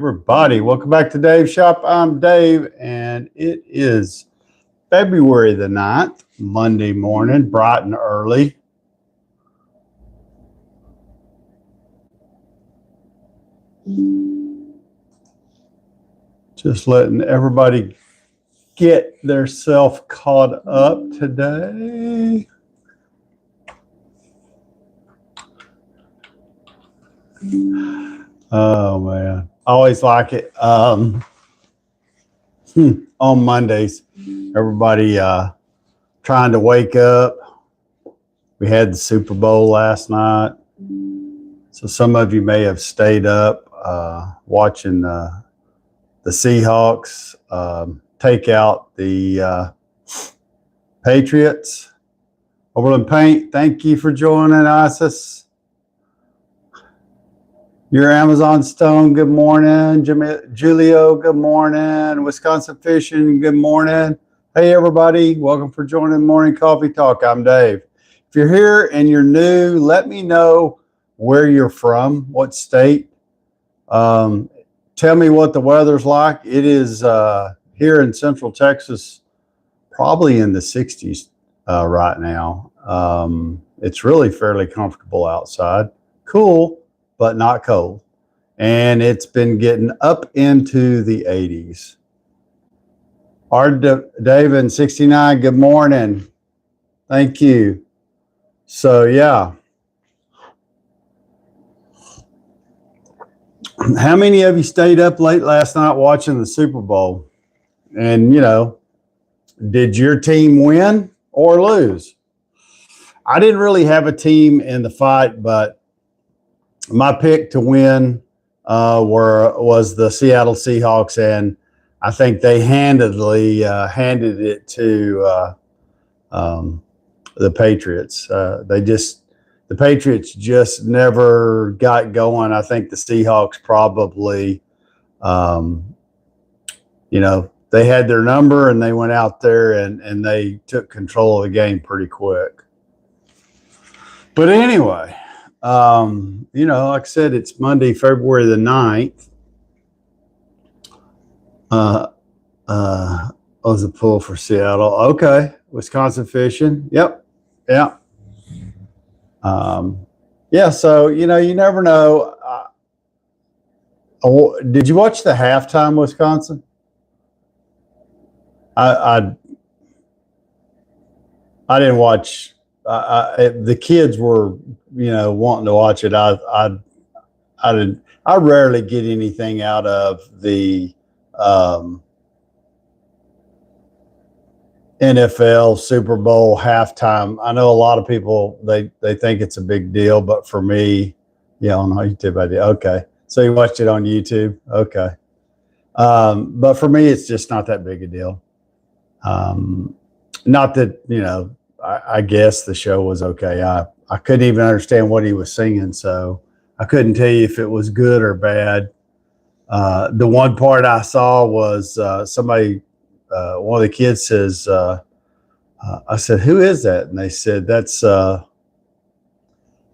Everybody, welcome back to Dave's Shop. I'm Dave, and it is February the 9th, Monday morning, bright and early. Just letting everybody get their self caught up today. Oh man, I always like it. On Mondays, everybody trying to wake up. We had the Super Bowl last night, so some of you may have stayed up watching the Seahawks take out the Patriots. Overland Paint, thank you for joining us. Your Amazon Stone, good morning. Julio, good morning. Wisconsin Fishing, good morning. Hey, everybody. Welcome for joining Morning Coffee Talk. I'm Dave. If you're here and you're new, let me know where you're from, what state. Tell me what the weather's like. It is here in Central Texas, probably in the 60s right now. It's really fairly comfortable outside. Cool, but not cold. And it's been getting up into the 80s. David 69, good morning. Thank you. So yeah. How many of you stayed up late last night watching the Super Bowl? And did your team win or lose? I didn't really have a team in the fight, but my pick to win was the Seattle Seahawks, and I think they handedly handed it to the Patriots. The Patriots just never got going. I think the Seahawks probably, they had their number and they went out there and they took control of the game pretty quick. But anyway, like I said, it's Monday, February the 9th. Was a pull for Seattle. Okay. Wisconsin Fishing. Yep. Yeah. So, you never know. Did you watch the halftime Wisconsin? I didn't watch. The kids were, wanting to watch it. I rarely get anything out of the NFL Super Bowl halftime. I know a lot of people they think it's a big deal, but for me, on YouTube I did. Okay, so you watched it on YouTube. Okay, but for me, it's just not that big a deal. Not that I guess the show was okay. I couldn't even understand what he was singing, so I couldn't tell you if it was good or bad. The one part I saw was somebody, one of the kids says, I said, "Who is that?" And they said, "That's was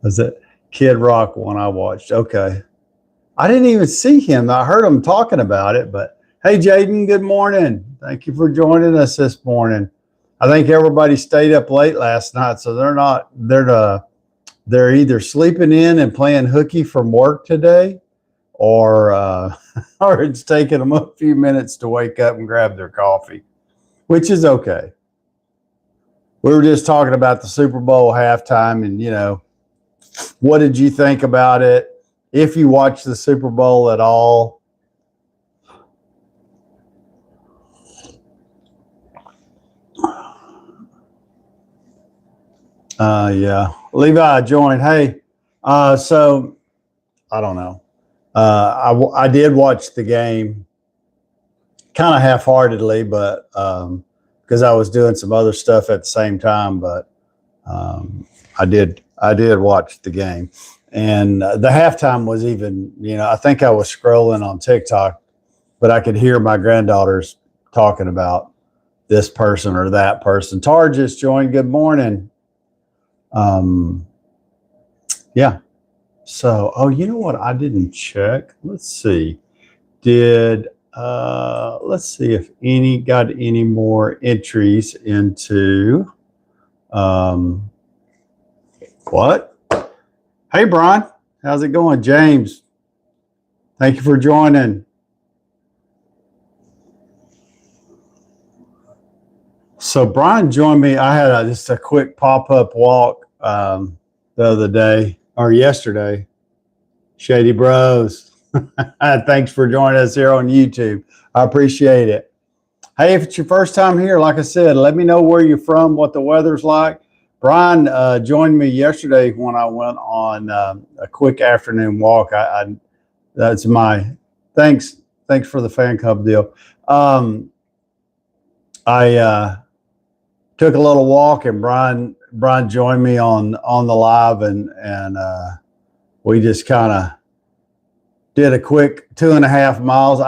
that Kid Rock one I watched." Okay, I didn't even see him. I heard him talking about it, but hey, Jaden, good morning. Thank you for joining us this morning. I think everybody stayed up late last night, so they're either sleeping in and playing hooky from work today, or or it's taking them a few minutes to wake up and grab their coffee, which is okay. We were just talking about the Super Bowl halftime, and what did you think about it? If you watched the Super Bowl at all. Yeah, Levi joined. Hey, so I don't know. I did watch the game kind of half-heartedly, but because I was doing some other stuff at the same time. But I did watch the game, and the halftime was even. I think I was scrolling on TikTok, but I could hear my granddaughters talking about this person or that person. Tarjus joined. Good morning. Yeah. So, you know what? I didn't check. Let's see. did, let's see if any got any more entries into, what? Hey, Brian, how's it going? James, thank you for joining. So Brian joined me. I had just a quick pop-up walk the other day or yesterday. Shady Bros. Thanks for joining us here on YouTube. I appreciate it. Hey, if it's your first time here, like I said, let me know where you're from, what the weather's like. Brian joined me yesterday when I went on a quick afternoon walk. That's my thanks for the fan club deal. I took a little walk, and Brian joined me on the live, and we just kind of did a quick 2.5 miles.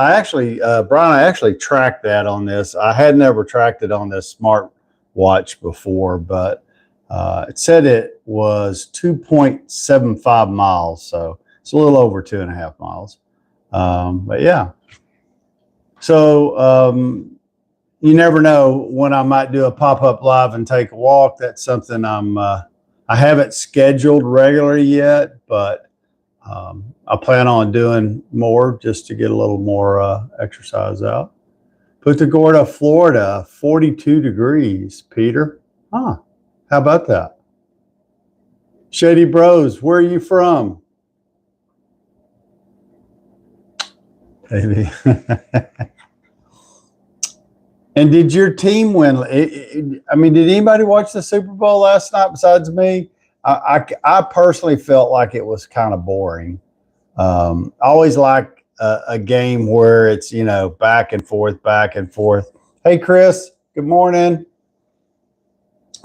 Brian, I actually tracked that on this. I had never tracked it on this smart watch before, but it said it was 2.75 miles. So it's a little over 2.5 miles. But yeah. So you never know when I might do a pop-up live and take a walk. That's something I haven't scheduled regularly yet, but I plan on doing more just to get a little more exercise out. Punta Gorda, Florida, 42 degrees, Peter. Huh, how about that? Shady Bros, where are you from? Maybe. And did your team win? I mean, did anybody watch the Super Bowl last night besides me? I personally felt like it was kind of boring. I always like a game where it's, back and forth, back and forth. Hey, Chris, good morning.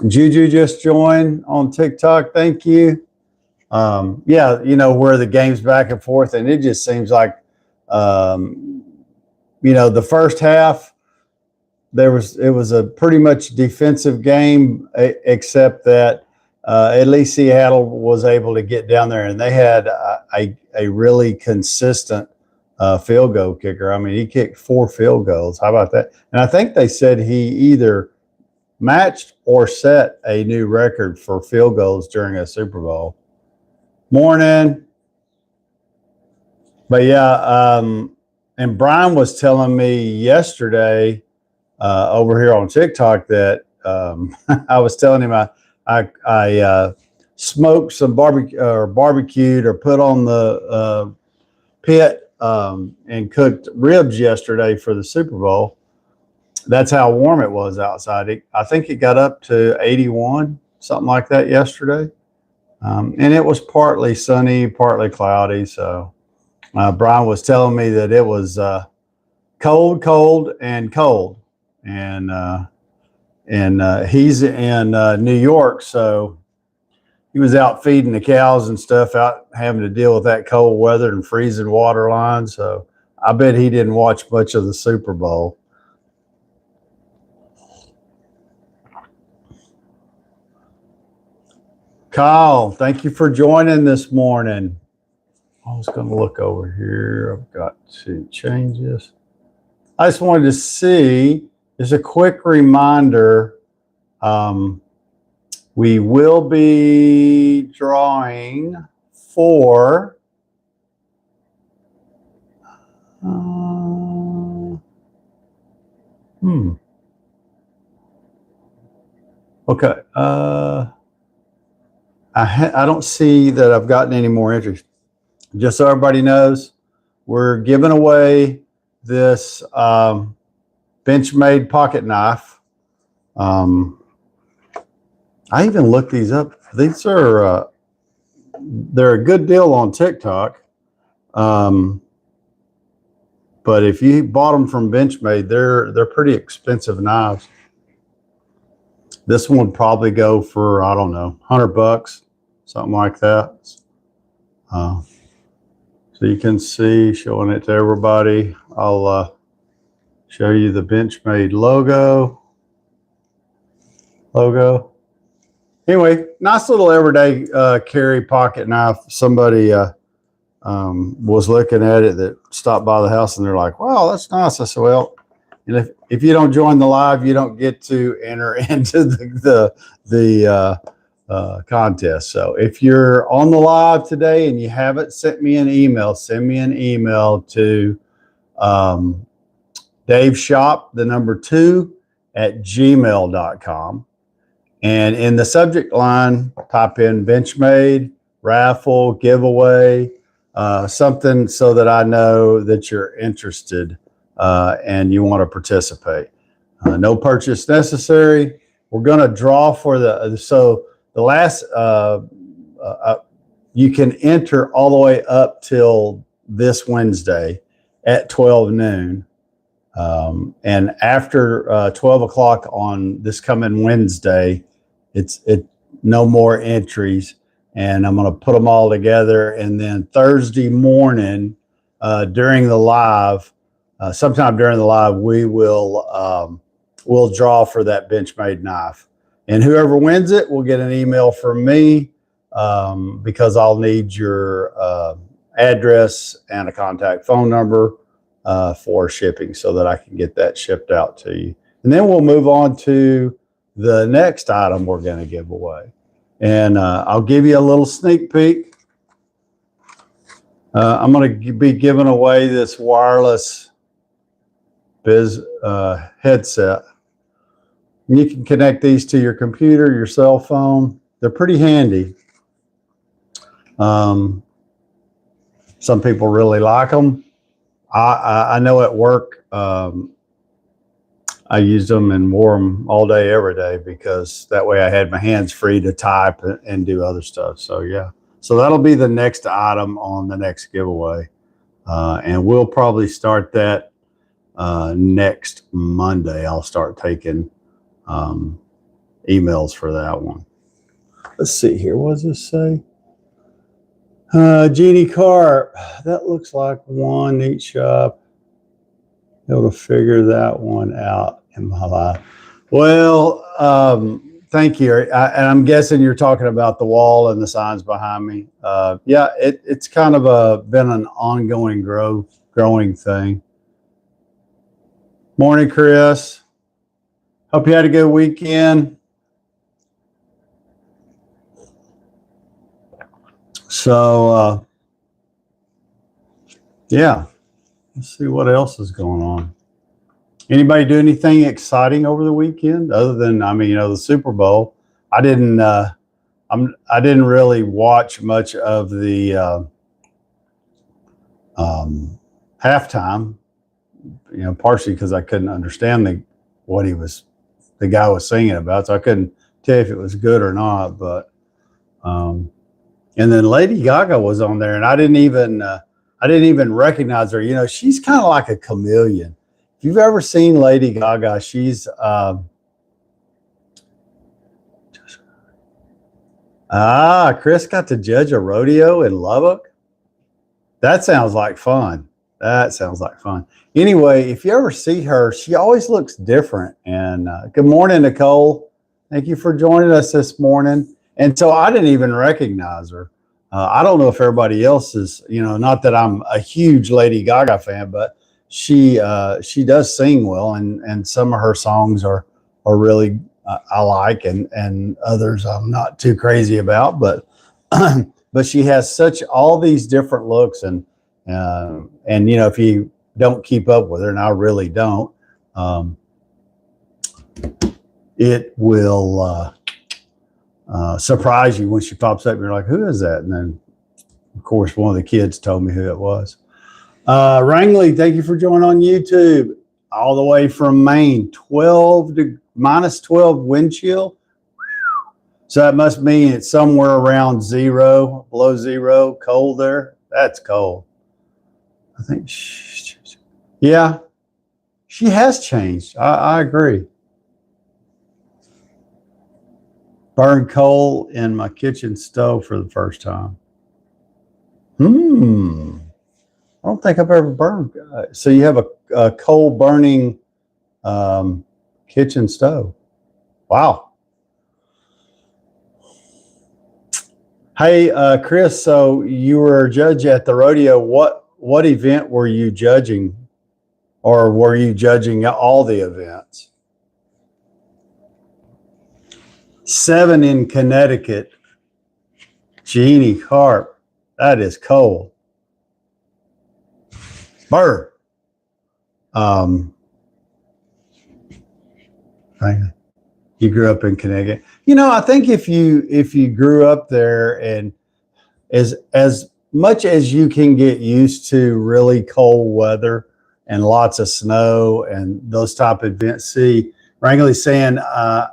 Juju just joined on TikTok. Thank you. Yeah, where the game's back and forth, and it just seems like, the first half, it was a pretty much defensive game, except that at least Seattle was able to get down there, and they had a really consistent field goal kicker. I mean, he kicked 4 field goals. How about that? And I think they said he either matched or set a new record for field goals during a Super Bowl. Morning. But yeah, and Brian was telling me yesterday over here on TikTok that I was telling him I smoked some barbecued or put on the pit and cooked ribs yesterday for the Super Bowl. That's how warm it was outside. I think it got up to 81, something like that yesterday. And it was partly sunny, partly cloudy. So Brian was telling me that it was cold, and cold. And he's in New York, so he was out feeding the cows and stuff, out having to deal with that cold weather and freezing water lines. So I bet he didn't watch much of the Super Bowl. Kyle, thank you for joining this morning. I was going to look over here. I've got to change this. I just wanted to see, as a quick reminder, we will be drawing for okay. I don't see that I've gotten any more entries. Just so everybody knows, we're giving away this Benchmade pocket knife. I even looked these up. These are they're a good deal on TikTok. But if you bought them from Benchmade, they're pretty expensive knives. This one would probably go for, I don't know, $100, something like that. So you can see, showing it to everybody. I'll show you the Benchmade logo. Anyway, nice little everyday carry pocket knife. Somebody was looking at it that stopped by the house, and they're like, wow, that's nice. I said, well, and if you don't join the live, you don't get to enter into the contest. So if you're on the live today and you haven't sent me an email, send me an email to Dave Shop, the number 2 at gmail.com. And in the subject line, type in Benchmade, raffle, giveaway, something so that I know that you're interested and you want to participate. No purchase necessary. We're going to draw for the last, you can enter all the way up till this Wednesday at 12 noon. And after 12 o'clock on this coming Wednesday, it's no more entries, and I'm going to put them all together. And then Thursday morning, during the live, sometime during the live, we'll draw for that Benchmade knife, and whoever wins it will get an email from me, because I'll need your address and a contact phone number for shipping so that I can get that shipped out to you. And then we'll move on to the next item we're going to give away. And I'll give you a little sneak peek. I'm going to be giving away this wireless headset. And you can connect these to your computer, your cell phone. They're pretty handy. Some people really like them. I know at work, I used them and wore them all day, every day, because that way I had my hands free to type and do other stuff. So yeah, so that'll be the next item on the next giveaway. And we'll probably start that next Monday. I'll start taking emails for that one. Let's see here. What does this say? Jeannie Carp. That looks like one each shop. Able to figure that one out in my life. Well, thank you. And I'm guessing you're talking about the wall and the signs behind me. Yeah, it's kind of been an ongoing growing thing. Morning, Chris. Hope you had a good weekend. So, yeah, let's see what else is going on. Anybody do anything exciting over the weekend other than, the Super Bowl? I didn't really watch much of the halftime, partially because I couldn't understand what the guy was singing about, so I couldn't tell if it was good or not. But and then Lady Gaga was on there, and I didn't even recognize her. She's kind of like a chameleon. If you've ever seen Lady Gaga, she's Chris got to judge a rodeo in Lubbock. That sounds like fun. Anyway, if you ever see her, she always looks different. And good morning, Nicole. Thank you for joining us this morning. And so I didn't even recognize her. I don't know if everybody else is, not that I'm a huge Lady Gaga fan, but she does sing well, and some of her songs are really I like, and others I'm not too crazy about, but but she has all these different looks, and if you don't keep up with her, and I really don't, it will surprise you when she pops up and you're like, who is that? And then of course one of the kids told me who it was. Wrangley, thank you for joining on YouTube all the way from Maine. Minus 12 wind chill. So that must mean it's somewhere around below zero, cold there. That's cold. I think yeah, she has changed. I agree. Burned coal in my kitchen stove for the first time. I don't think I've ever burned. So you have a coal burning kitchen stove. Wow. Hey, Chris, so you were a judge at the rodeo. What event were you judging, or were you judging all the events? 7 in Connecticut. Jeannie Carp. That is cold. Burr. Um, you grew up in Connecticut. I think if you grew up there, and as much as you can get used to really cold weather and lots of snow and those type of events. See, Wrangley's saying the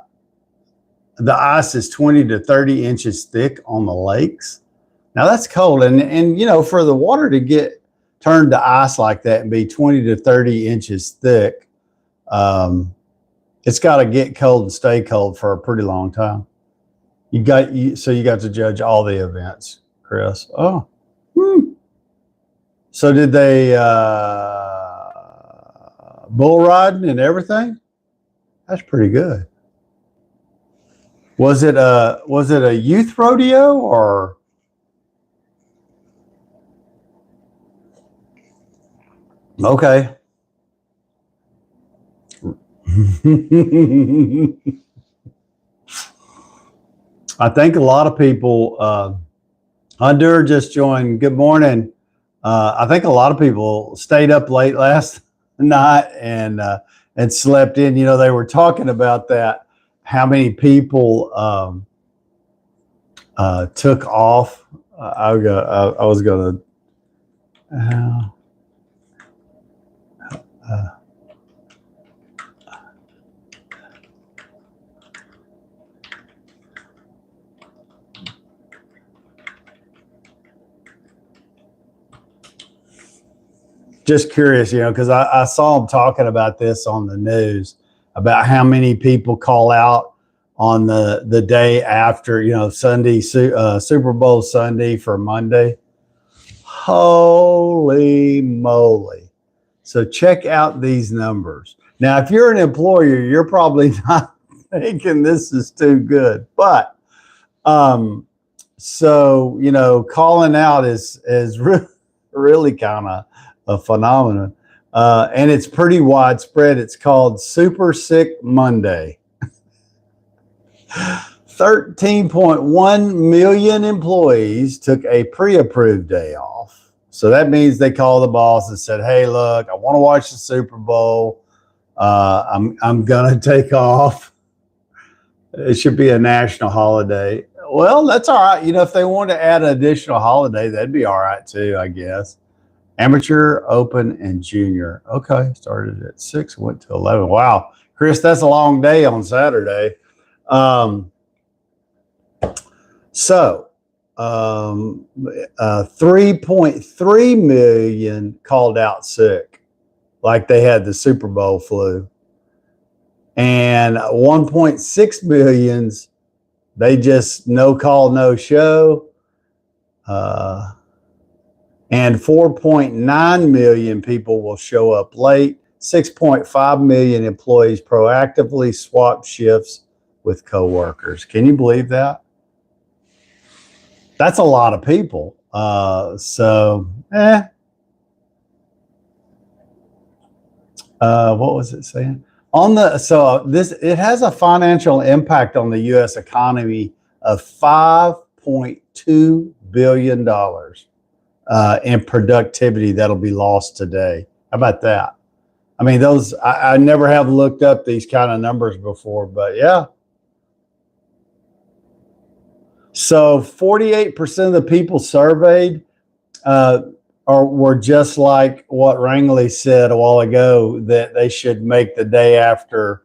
ice is 20 to 30 inches thick on the lakes. Now that's cold, and for the water to get turned to ice like that and be 20 to 30 inches thick, it's got to get cold and stay cold for a pretty long time. So you got to judge all the events, Chris. Oh, so did they bull riding and everything? That's pretty good. Was it a youth rodeo or? Okay. I think a lot of people, Hunter just joined. Good morning. I think a lot of people stayed up late last night and slept in. They were talking about that, how many people took off. I was going to. Just curious, because I saw them talking about this on the news about how many people call out on the day after, Sunday, Super Bowl Sunday for Monday. Holy moly. So check out these numbers. Now, if you're an employer, you're probably not thinking this is too good. But calling out is really kind of a phenomenon. And it's pretty widespread. It's called Super Sick Monday. 13.1 million employees took a pre-approved day off. So that means they called the boss and said, hey, look, I want to watch the Super Bowl. I'm going to take off. It should be a national holiday. Well, that's all right. If they want to add an additional holiday, that'd be all right too, I guess. Amateur, open, and junior. Okay, started at 6, went to 11. Wow, Chris, that's a long day on Saturday. 3.3 million called out sick, like they had the Super Bowl flu. And 1.6 millions, they just no call, no show. And 4.9 million people will show up late. 6.5 million employees proactively swap shifts with coworkers. Can you believe that? That's a lot of people. What was it saying? It has a financial impact on the U.S. economy of $5.2 billion. And productivity that'll be lost today. How about that? I mean, I never have looked up these kind of numbers before, but yeah. So 48% of the people surveyed were just like what Wrangley said a while ago, that they should make the day after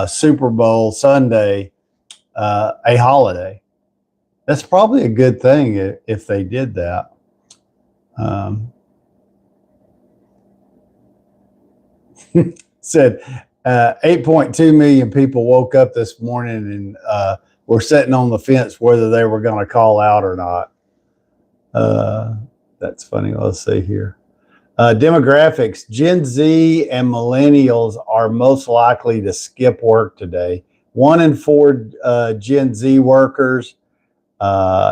Super Bowl Sunday a holiday. That's probably a good thing if they did that. Said 8.2 million people woke up this morning and were sitting on the fence whether they were going to call out or not. That's funny. Let's see here. Demographics. Gen Z and millennials are most likely to skip work today. 1 in 4 Gen Z workers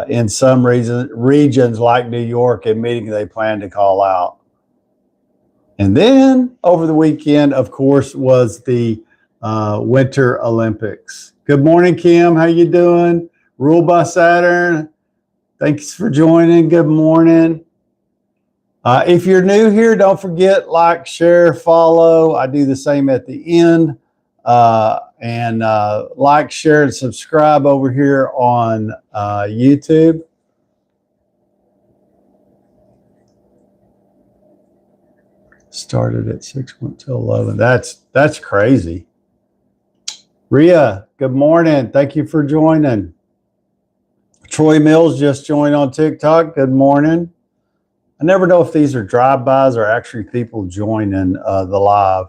in some regions like New York, a meeting they plan to call out. And then over the weekend, of course, was the Winter Olympics. Good morning, Kim. How you doing? Ruled by Saturn. Thanks for joining. Good morning. If you're new here, don't forget, like, share, follow. I do the same at the end. And like, share, and subscribe over here on YouTube. Started at 6, went to 11. That's crazy. Ria, good morning. Thank you for joining. Troy Mills just joined on TikTok. Good morning. I never know if these are drive-bys or actually people joining the live.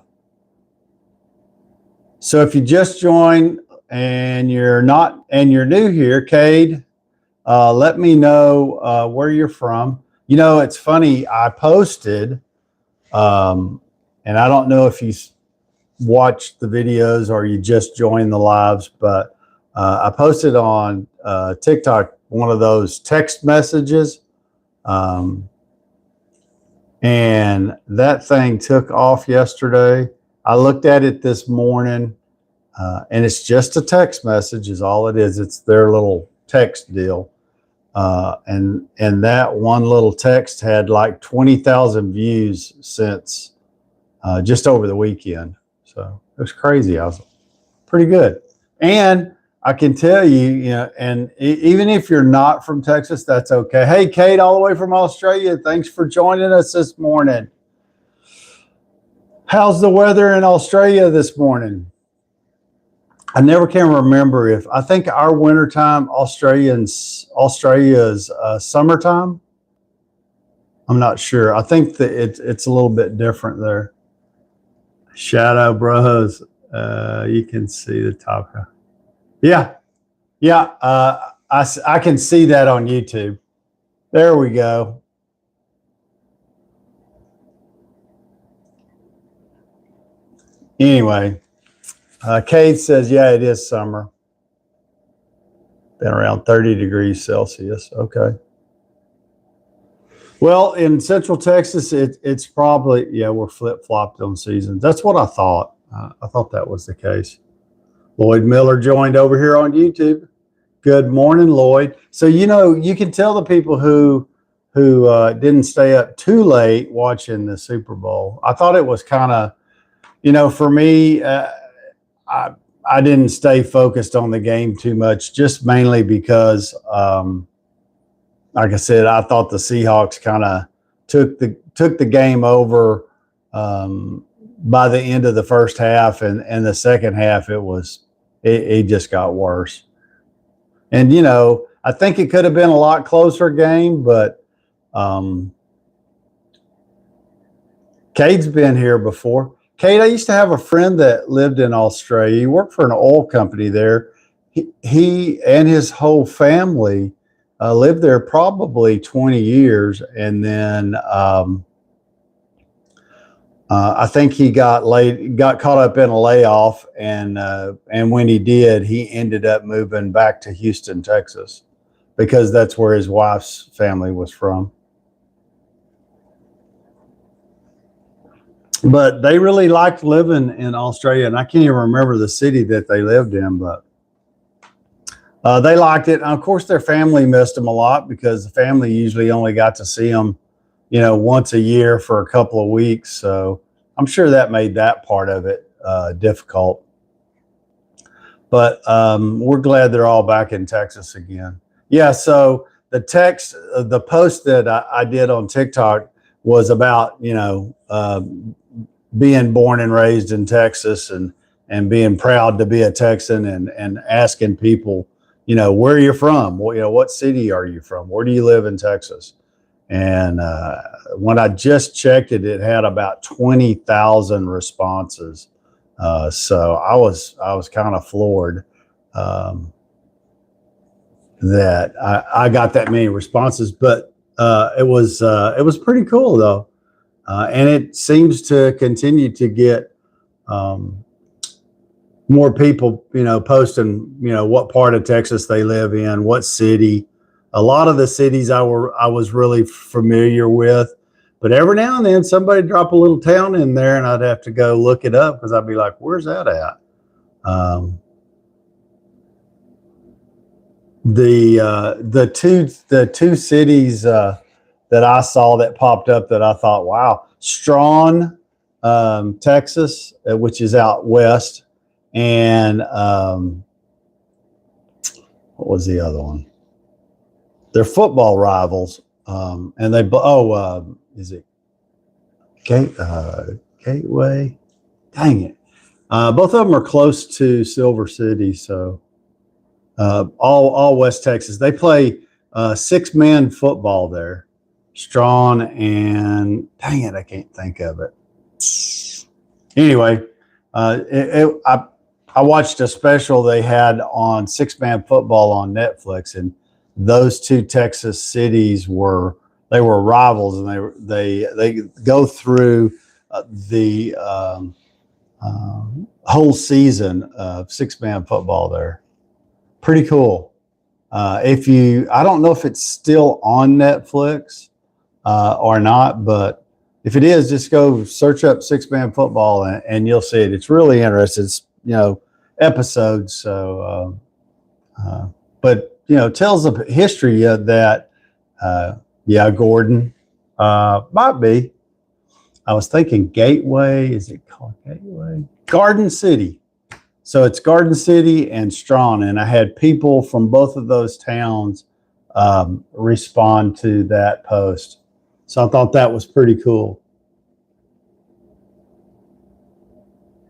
So if you just joined and you're new here, Cade, let me know where you're from. You know, it's funny. I posted, and I don't know if you watched the videos or you just joined the lives, but I posted on TikTok one of those text messages, and that thing took off yesterday. I looked at it this morning, and it's just a text message is all it is. It's their little text deal. And that one little text had like 20,000 views since just over the weekend. So it was crazy. I was pretty good. And I can tell you, you know, and even if you're not from Texas, that's okay. Hey, Kate, all the way from Australia. Thanks for joining us this morning. How's the weather in Australia this morning? I never can remember if I think our wintertime, Australia's summertime. I'm not sure. I think that it's a little bit different there. Shadow Bros. You can see the top. Yeah. I can see that on YouTube. There we go. Anyway, Kate says, yeah, it is summer. Been around 30 degrees Celsius. Okay. Well, in Central Texas, it's probably, yeah, we're flip-flopped on seasons. That's what I thought. I thought that was the case. Lloyd Miller joined over here on YouTube. Good morning, Lloyd. So, you know, you can tell the people who didn't stay up too late watching the Super Bowl. I thought it was kind of, you know, for me, I didn't stay focused on the game too much, just mainly because, like I said, I thought the Seahawks kind of took the game over by the end of the first half, and the second half it just got worse. And you know, I think it could have been a lot closer game, but Cade's been here before. Cade, I used to have a friend that lived in Australia. He worked for an oil company there. He and his whole family lived there probably 20 years. And then I think he got caught up in a layoff. And when he did, he ended up moving back to Houston, Texas, because that's where his wife's family was from. But they really liked living in Australia, and I can't even remember the city that they lived in, but they liked it. And of course, their family missed them a lot because the family usually only got to see them, you know, once a year for a couple of weeks. So I'm sure that made that part of it difficult. But we're glad they're all back in Texas again. Yeah, so the post that I did on TikTok was about, you know, being born and raised in Texas and being proud to be a Texan and asking people, you know, where you're from, you know, what city are you from? Where do you live in Texas? And when I just checked it, it had about 20,000 responses. So I was kind of floored that I got that many responses, but it was pretty cool though. And it seems to continue to get more people, posting, what part of Texas they live in, what city. A lot of the cities I was really familiar with, but every now and then somebody drop a little town in there, and I'd have to go look it up because I'd be like, "Where's that at?" The two cities that I saw that popped up that I thought, wow, Strawn, Texas, which is out west, and what was the other one? They're football rivals, and they is it Gateway? Dang it! Both of them are close to Silver City, so all West Texas. They play 6-man football there. Strawn and dang it, I can't think of it. Anyway, I watched a special they had on 6-man football on Netflix, and those two Texas cities were rivals, and they go through the whole season of 6-man football there. Pretty cool. I don't know if it's still on Netflix or not, but if it is, just go search up 6-man football and you'll see it. It's really interesting. It's, episodes. So, but, tells the history that, Gordon might be. I was thinking Gateway. Is it called Gateway? Garden City. So it's Garden City and Strawn, and I had people from both of those towns respond to that post. So I thought that was pretty cool.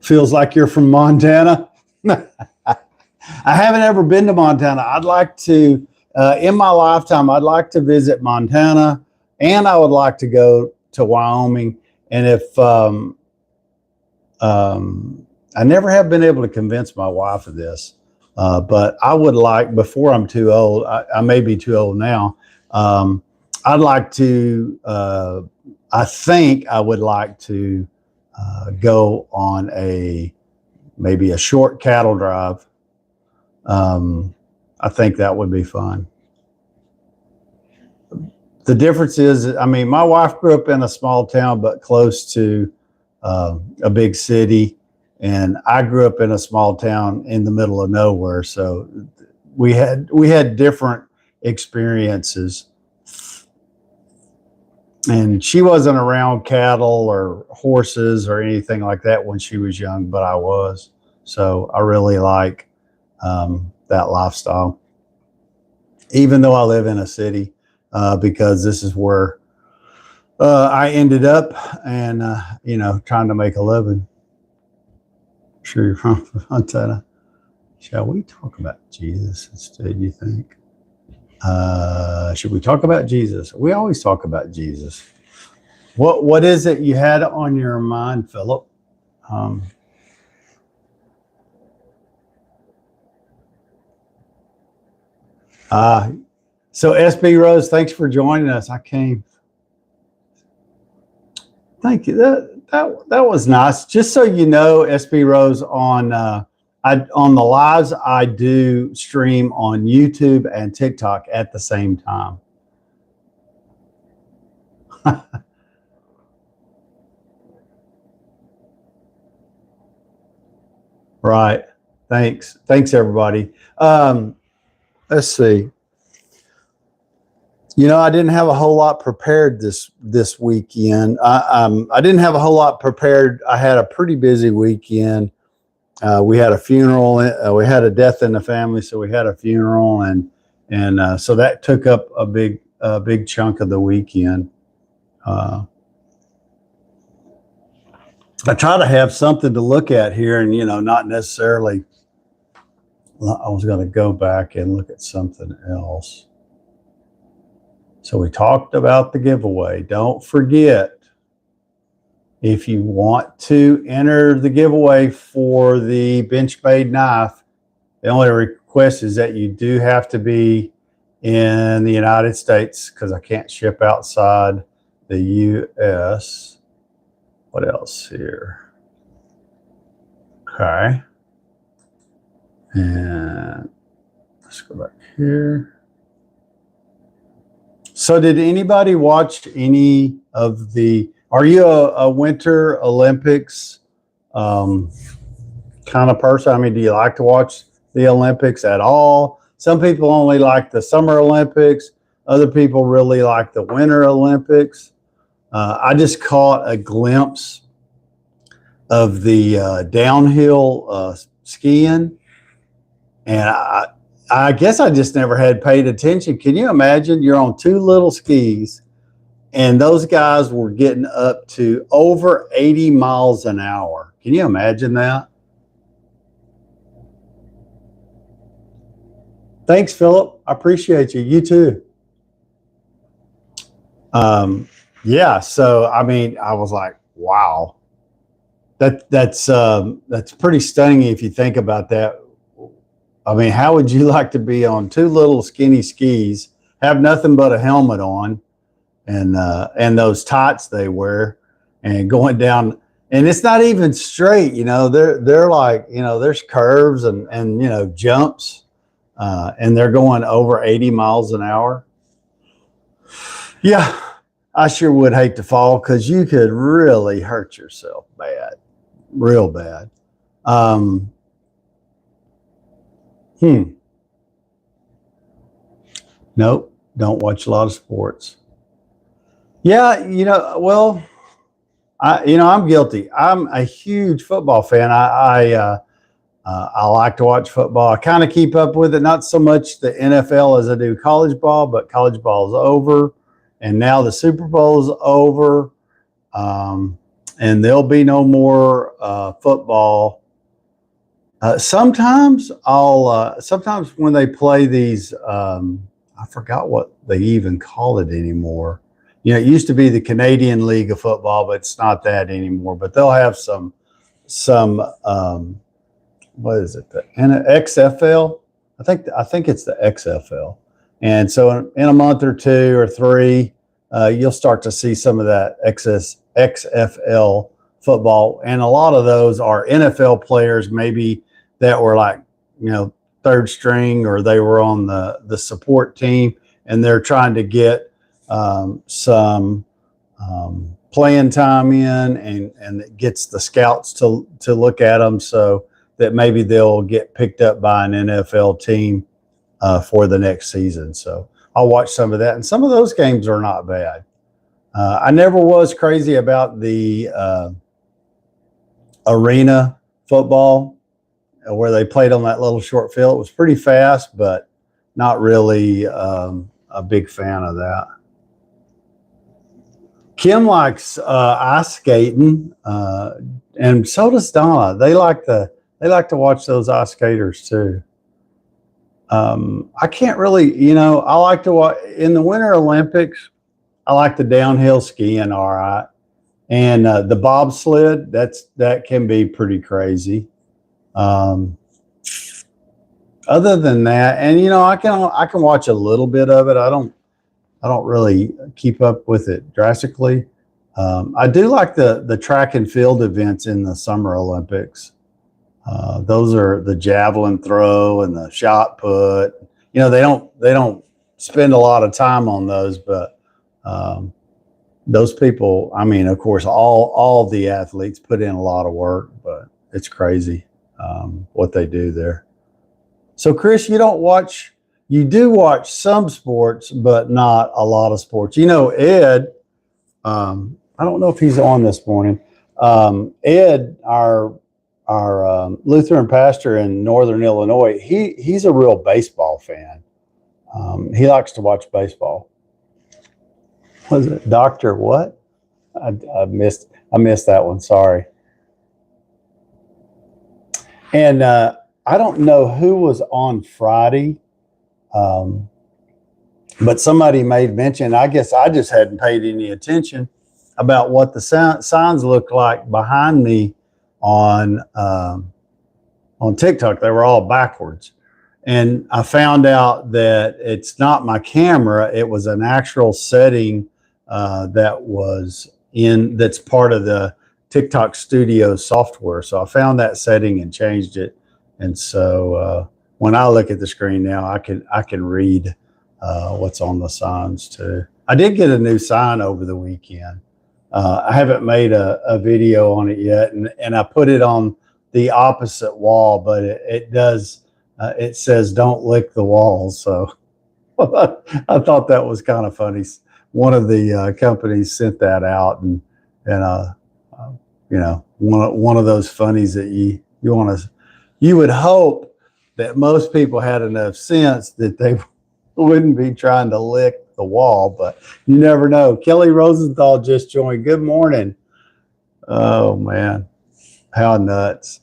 Feels like you're from Montana. I haven't ever been to Montana. I'd like to, in my lifetime, I'd like to visit Montana, and I would like to go to Wyoming. And if I never have been able to convince my wife of this, but I would like, before I'm too old, I may be too old now, I'd like to, I think I would like to go on maybe a short cattle drive. I think that would be fun. The difference is, my wife grew up in a small town, but close to a big city. And I grew up in a small town in the middle of nowhere. So we had different experiences. And she wasn't around cattle or horses or anything like that when she was young, but I was. So I really like that lifestyle, even though I live in a city, because this is where I ended up and, trying to make a living. Sure you're from Montana. Shall we talk about Jesus instead, you think? Should we talk about Jesus? We always talk about Jesus. What is it you had on your mind, Philip? So SB Rose, thanks for joining us. I came. Thank you. That was nice. Just so you know, SB Rose, on the lives I do stream on YouTube and TikTok at the same time. Right. Thanks everybody. Let's see. I didn't have a whole lot prepared this weekend. I didn't have a whole lot prepared. I had a pretty busy weekend. We had a funeral. We had a death in the family, so we had a funeral, and so that took up a big chunk of the weekend. I try to have something to look at here, and not necessarily. I was going to go back and look at something else. So we talked about the giveaway. Don't forget, if you want to enter the giveaway for the Benchmade knife, the only request is that you do have to be in the United States, because I can't ship outside the U.S. What else here? Okay. And let's go back here. So did anybody watch any of are you a Winter Olympics kind of person? I mean, do you like to watch the Olympics at all? Some people only like the Summer Olympics. Other people really like the Winter Olympics. I just caught a glimpse of the downhill skiing, and I guess I just never had paid attention. Can you imagine? You're on two little skis, and those guys were getting up to over 80 miles an hour. Can you imagine that? Thanks, Philip. I appreciate you. You too. Yeah. So, I mean, I was like, wow, that's pretty stunning if you think about that. I mean, how would you like to be on two little skinny skis, have nothing but a helmet on, and those tights they wear, and going down, and it's not even straight. They're like, there's curves and jumps, and they're going over 80 miles an hour. Yeah, I sure would hate to fall, because you could really hurt yourself bad, real bad. Nope, don't watch a lot of sports. Yeah, well, I'm guilty. I'm a huge football fan. I like to watch football. I kind of keep up with it, not so much the NFL as I do college ball, but college ball is over, and now the Super Bowl is over, and there'll be no more football. Sometimes when they play these, I forgot what they even call it anymore. It used to be the Canadian League of Football, but it's not that anymore. But they'll have some what is it? The XFL? I think it's the XFL. And so in a month or two or three, you'll start to see some of that XFL football, and a lot of those are NFL players, maybe that were like, third string, or they were on the support team, and they're trying to get some playing time in, and it gets the scouts to look at them, so that maybe they'll get picked up by an NFL team for the next season. So I'll watch some of that, and some of those games are not bad. I never was crazy about the arena football, where they played on that little short field. It was pretty fast, but not really a big fan of that. Kim likes ice skating, and so does Donna. They like to watch those ice skaters too. I can't really, I like to watch in the Winter Olympics. I like the downhill skiing, all right, and the bobsled. That can be pretty crazy. Other than that, and I can watch a little bit of it. I don't really keep up with it drastically. I do like the track and field events in the Summer Olympics. Those are the javelin throw and the shot put. They don't spend a lot of time on those, but those people, I mean, of course, all the athletes put in a lot of work, but it's crazy what they do there. So, Chris, you do watch some sports, but not a lot of sports. Ed, I don't know if he's on this morning. Ed, our Lutheran pastor in Northern Illinois, he's a real baseball fan. He likes to watch baseball. Was it Dr. what? I missed that one. Sorry. And I don't know who was on Friday, but somebody made mention. I guess I just hadn't paid any attention about what the signs looked like behind me on TikTok. They were all backwards, and I found out that it's not my camera. It was an actual setting that's part of the TikTok Studio software. So I found that setting and changed it. And so when I look at the screen now, I can read what's on the signs too. I did get a new sign over the weekend. I haven't made a video on it yet, and I put it on the opposite wall, but it does. It says "Don't lick the walls," so I thought that was kind of funny. One of the companies sent that out, and you know, one of those funnies that you would hope that most people had enough sense that they wouldn't be trying to lick the wall, but you never know. Kelly Rosenthal just joined. Good morning. Oh man, how nuts.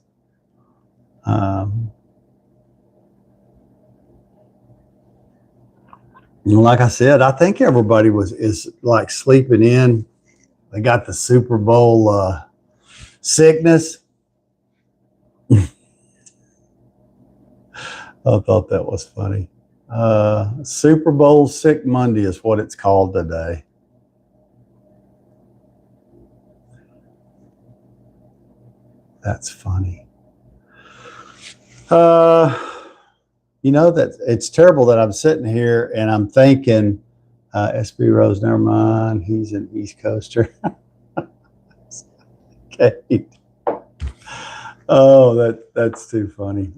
Like I said, I think everybody is like sleeping in. They got the Super Bowl sickness. I thought that was funny. Super Bowl Sick Monday is what it's called today. That's funny. You know, that it's terrible that I'm sitting here and I'm thinking, SB Rose, never mind, he's an East Coaster. Okay. Oh, that's too funny.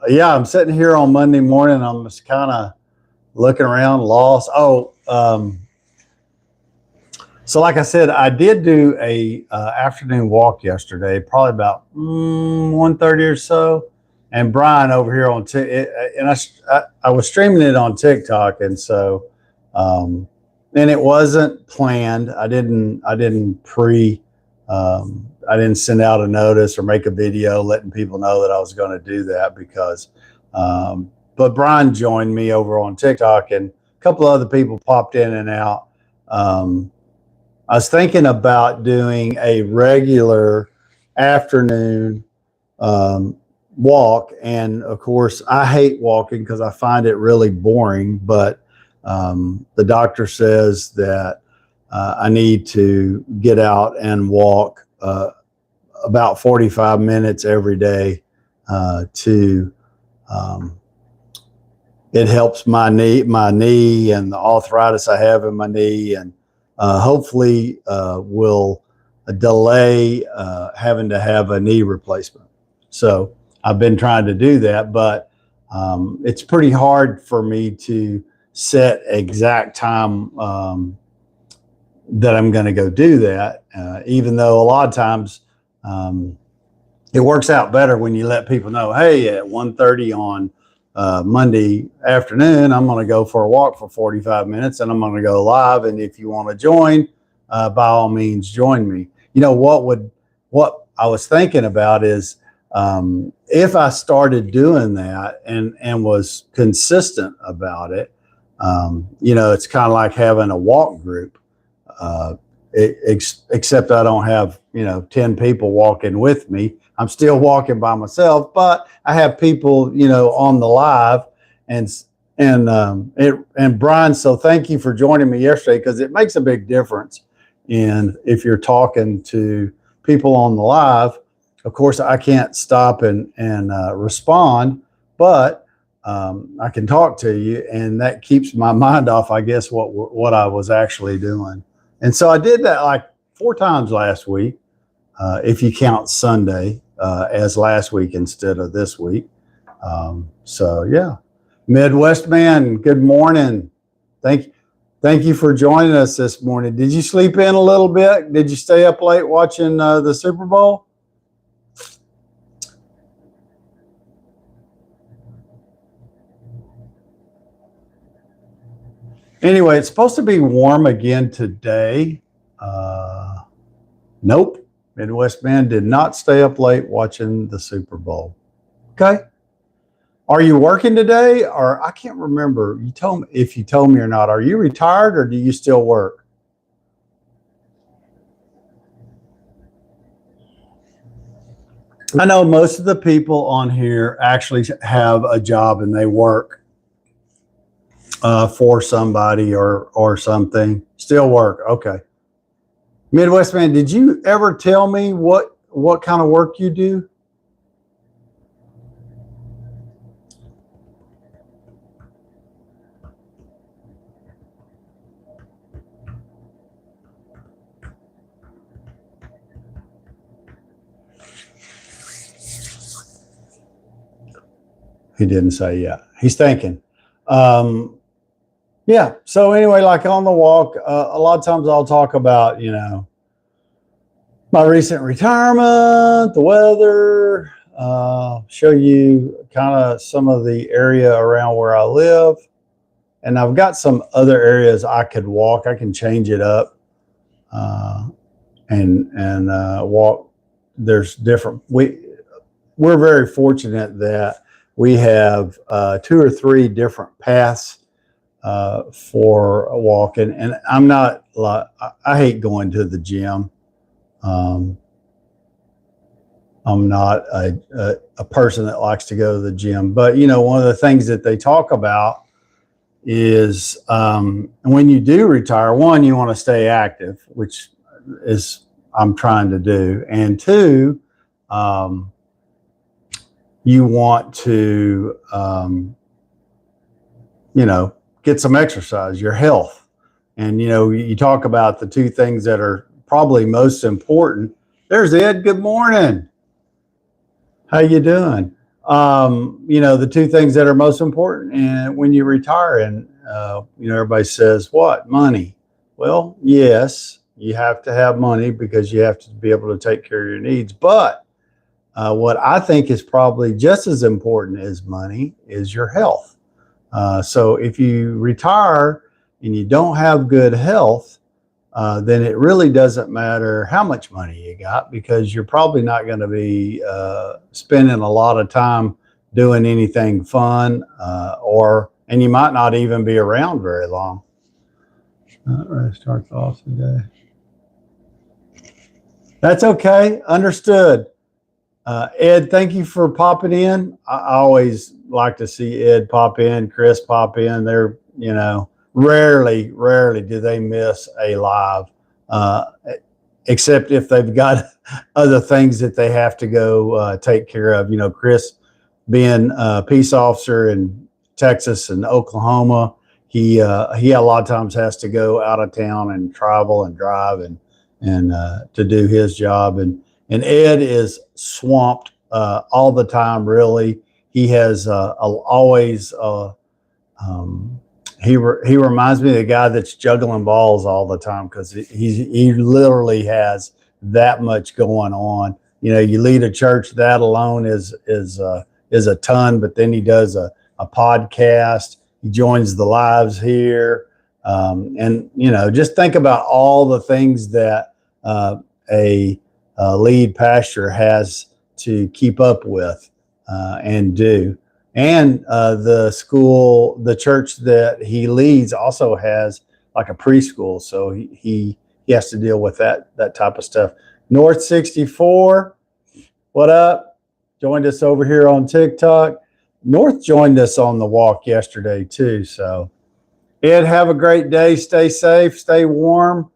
Yeah, I'm sitting here on Monday morning. I'm just kind of looking around, lost. So like I said, I did do a afternoon walk yesterday, probably about 1:30 or so. And Brian over here on I was streaming it on TikTok, and so and it wasn't planned. I didn't send out a notice or make a video letting people know that I was going to do that because, but Brian joined me over on TikTok, and a couple of other people popped in and out. I was thinking about doing a regular afternoon walk, and of course I hate walking because I find it really boring, but the doctor says that I need to get out and walk about 45 minutes every day it helps my knee and the arthritis I have in my knee, and hopefully will delay having to have a knee replacement. So I've been trying to do that, but it's pretty hard for me to set exact time that I'm going to go do that, even though a lot of times it works out better when you let people know, hey, at 1:30 on Monday afternoon, I'm going to go for a walk for 45 minutes and I'm going to go live. And if you want to join, by all means, join me. You know, what I was thinking about is if I started doing that and was consistent about it, you know, it's kind of like having a walk group, except I don't have, you know, 10 people walking with me. I'm still walking by myself, but I have people, you know, on the live and Brian, so thank you for joining me yesterday, because it makes a big difference in if you're talking to people on the live. Of course, I can't stop and respond, but I can talk to you, and that keeps my mind off, I guess, what I was actually doing. And so I did that like 4 times last week, if you count Sunday as last week instead of this week. So yeah, Midwest man, good morning. Thank you for joining us this morning. Did you sleep in a little bit? Did you stay up late watching the Super Bowl? Anyway, it's supposed to be warm again today. Nope. Midwest man did not stay up late watching the Super Bowl. Okay. Are you working today? Or I can't remember. You told me if you told me or not. Are you retired or do you still work? I know most of the people on here actually have a job and they work for somebody or something. Still work. Okay. Midwest man, did you ever tell me what kind of work you do? He didn't say yet. He's thinking. Yeah. So anyway, like on the walk, a lot of times I'll talk about, my recent retirement, the weather, show you kind of some of the area around where I live. And I've got some other areas I could walk. I can change it up and walk. There's different. We're very fortunate that we have 2 or 3 different paths for walking. And I'm not like, I hate going to the gym. I'm not a person that likes to go to the gym, but one of the things that they talk about is when you do retire, one, you want to stay active, which is I'm trying to do, and 2, you want to get some exercise, your health. And you talk about the 2 things that are probably most important. There's Ed. Good morning. How you doing? The 2 things that are most important and when you retire, and everybody says what? Money. Well, yes, you have to have money because you have to be able to take care of your needs. But what I think is probably just as important as money is your health. So if you retire and you don't have good health, then it really doesn't matter how much money you got, because you're probably not going to be spending a lot of time doing anything fun, and you might not even be around very long. Not ready to start the off today. That's okay. Understood. Ed, thank you for popping in. I always like to see Ed pop in, Chris pop in. They're, rarely do they miss a live, except if they've got other things that they have to go take care of. Chris, being a peace officer in Texas and Oklahoma, he a lot of times has to go out of town and travel and drive and to do his job. And Ed is swamped all the time. Really, he has always. He reminds me of the guy that's juggling balls all the time, because he literally has that much going on. You lead a church, that alone is a ton. But then he does a podcast. He joins the lives here, and just think about all the things that a lead pastor has to keep up with and do. And the church that he leads also has like a preschool, so he has to deal with that type of stuff. North 64, what up? Joined us over here on TikTok. North joined us on the walk yesterday too. So Ed, have a great day. Stay safe, stay warm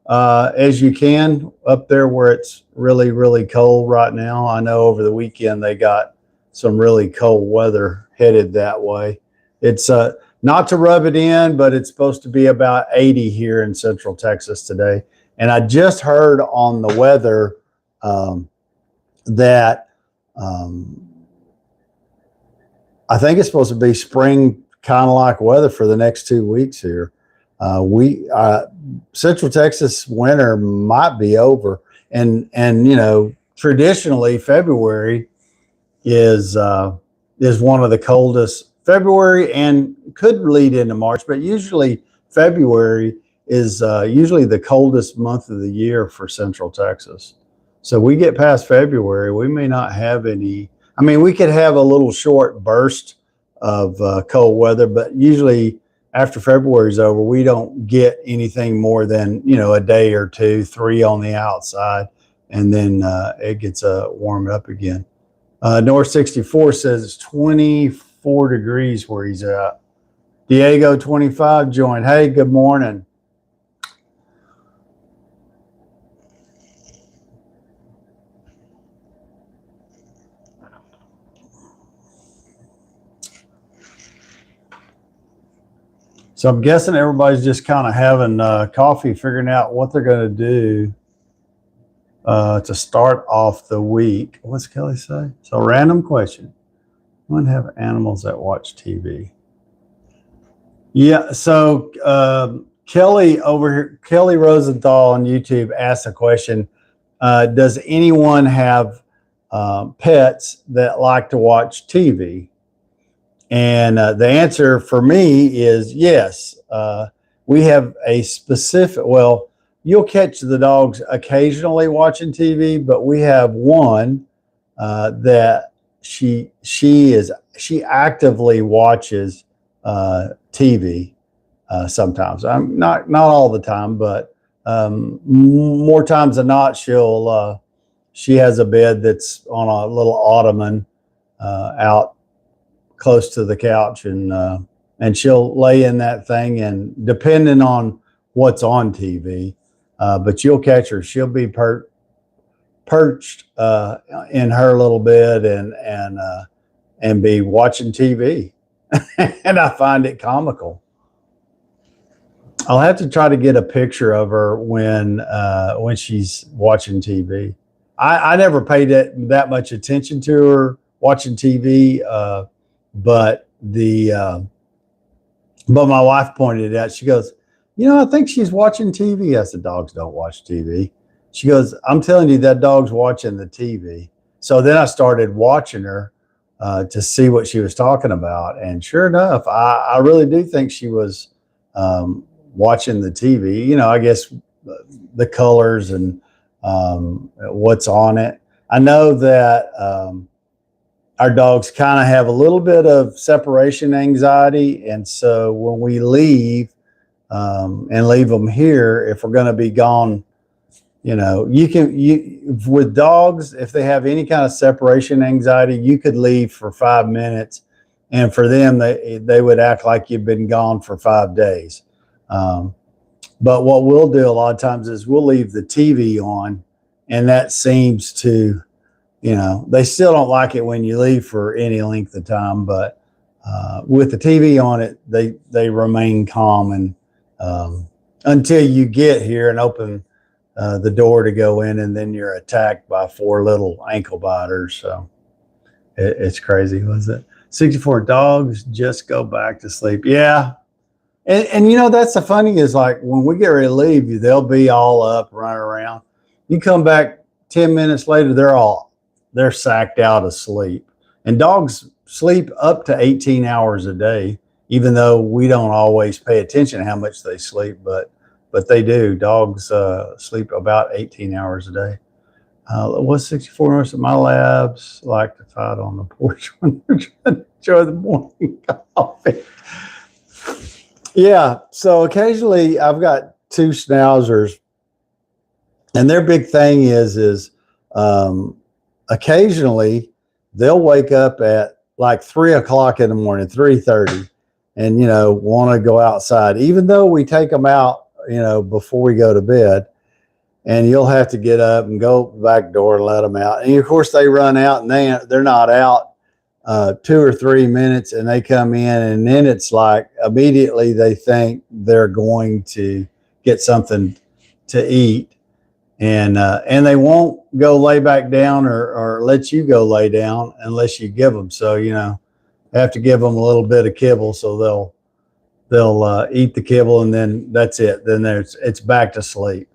as you can up there where it's really, really cold right now. I know over the weekend they got some really cold weather headed that way. It's not to rub it in, but it's supposed to be about 80 here in Central Texas today. And I just heard on the weather that I think it's supposed to be spring kind of like weather for the next 2 weeks here. Central Texas winter might be over, and traditionally February is one of the coldest. February and could lead into March, but usually February is usually the coldest month of the year for Central Texas. So we get past February, we may not have any. I mean, we could have a little short burst of cold weather, but usually after February is over, we don't get anything more than a day or 2, 3 on the outside, and then it gets warmed up again. North 64 says it's 24 degrees where he's at. Diego 25 joined. Hey, good morning. So I'm guessing everybody's just kind of having coffee, figuring out what they're going to do to start off the week. What's Kelly say? So random question. One have animals that watch TV. Yeah, so Kelly over here, Kelly Rosenthal on YouTube asked a question. Does anyone have pets that like to watch TV? And the answer for me is yes. We have a specific, well, you'll catch the dogs occasionally watching TV, but we have one that she actively watches TV sometimes. I'm not all the time, but more times than not, she has a bed that's on a little ottoman out close to the couch, and she'll lay in that thing, and depending on what's on TV, but you'll catch her. She'll be perched in her little bed and be watching TV, and I find it comical. I'll have to try to get a picture of her when she's watching TV. I never paid that much attention to her watching TV, but my wife pointed it out. She goes, I think she's watching TV. I said, dogs don't watch TV. She goes, I'm telling you, that dog's watching the TV. So then I started watching her to see what she was talking about. And sure enough, I really do think she was watching the TV. I guess the colors and what's on it. I know that our dogs kind of have a little bit of separation anxiety. And so when we leave and leave them here, if we're going to be gone, with dogs, if they have any kind of separation anxiety, you could leave for 5 minutes, and for them, they would act like you've been gone for 5 days. But what we'll do a lot of times is we'll leave the TV on, and that seems to, they still don't like it when you leave for any length of time, but with the TV on it, they remain calm, and until you get here and open the door to go in, and then you're attacked by 4 little ankle biters. So it's crazy, was it? 64 dogs just go back to sleep. Yeah. And that's the funny is, like, when we get ready to leave, they'll be all up, running around. You come back 10 minutes later, they're sacked out asleep. And dogs sleep up to 18 hours a day, even though we don't always pay attention to how much they sleep, but they do. Dogs sleep about 18 hours a day. What's 64? My labs like to fight on the porch when they're trying to enjoy the morning coffee. Yeah, so occasionally I've got 2 schnauzers, and their big thing is occasionally they'll wake up at like 3 o'clock in the morning, 3:30, and want to go outside, even though we take them out before we go to bed, and you'll have to get up and go back door and let them out. And of course they run out, and they're not out 2 or 3 minutes, and they come in, and then it's like immediately they think they're going to get something to eat, and they won't go lay back down or let you go lay down unless you give them. So have to give them a little bit of kibble, so they'll eat the kibble, and then that's it. Then it's back to sleep.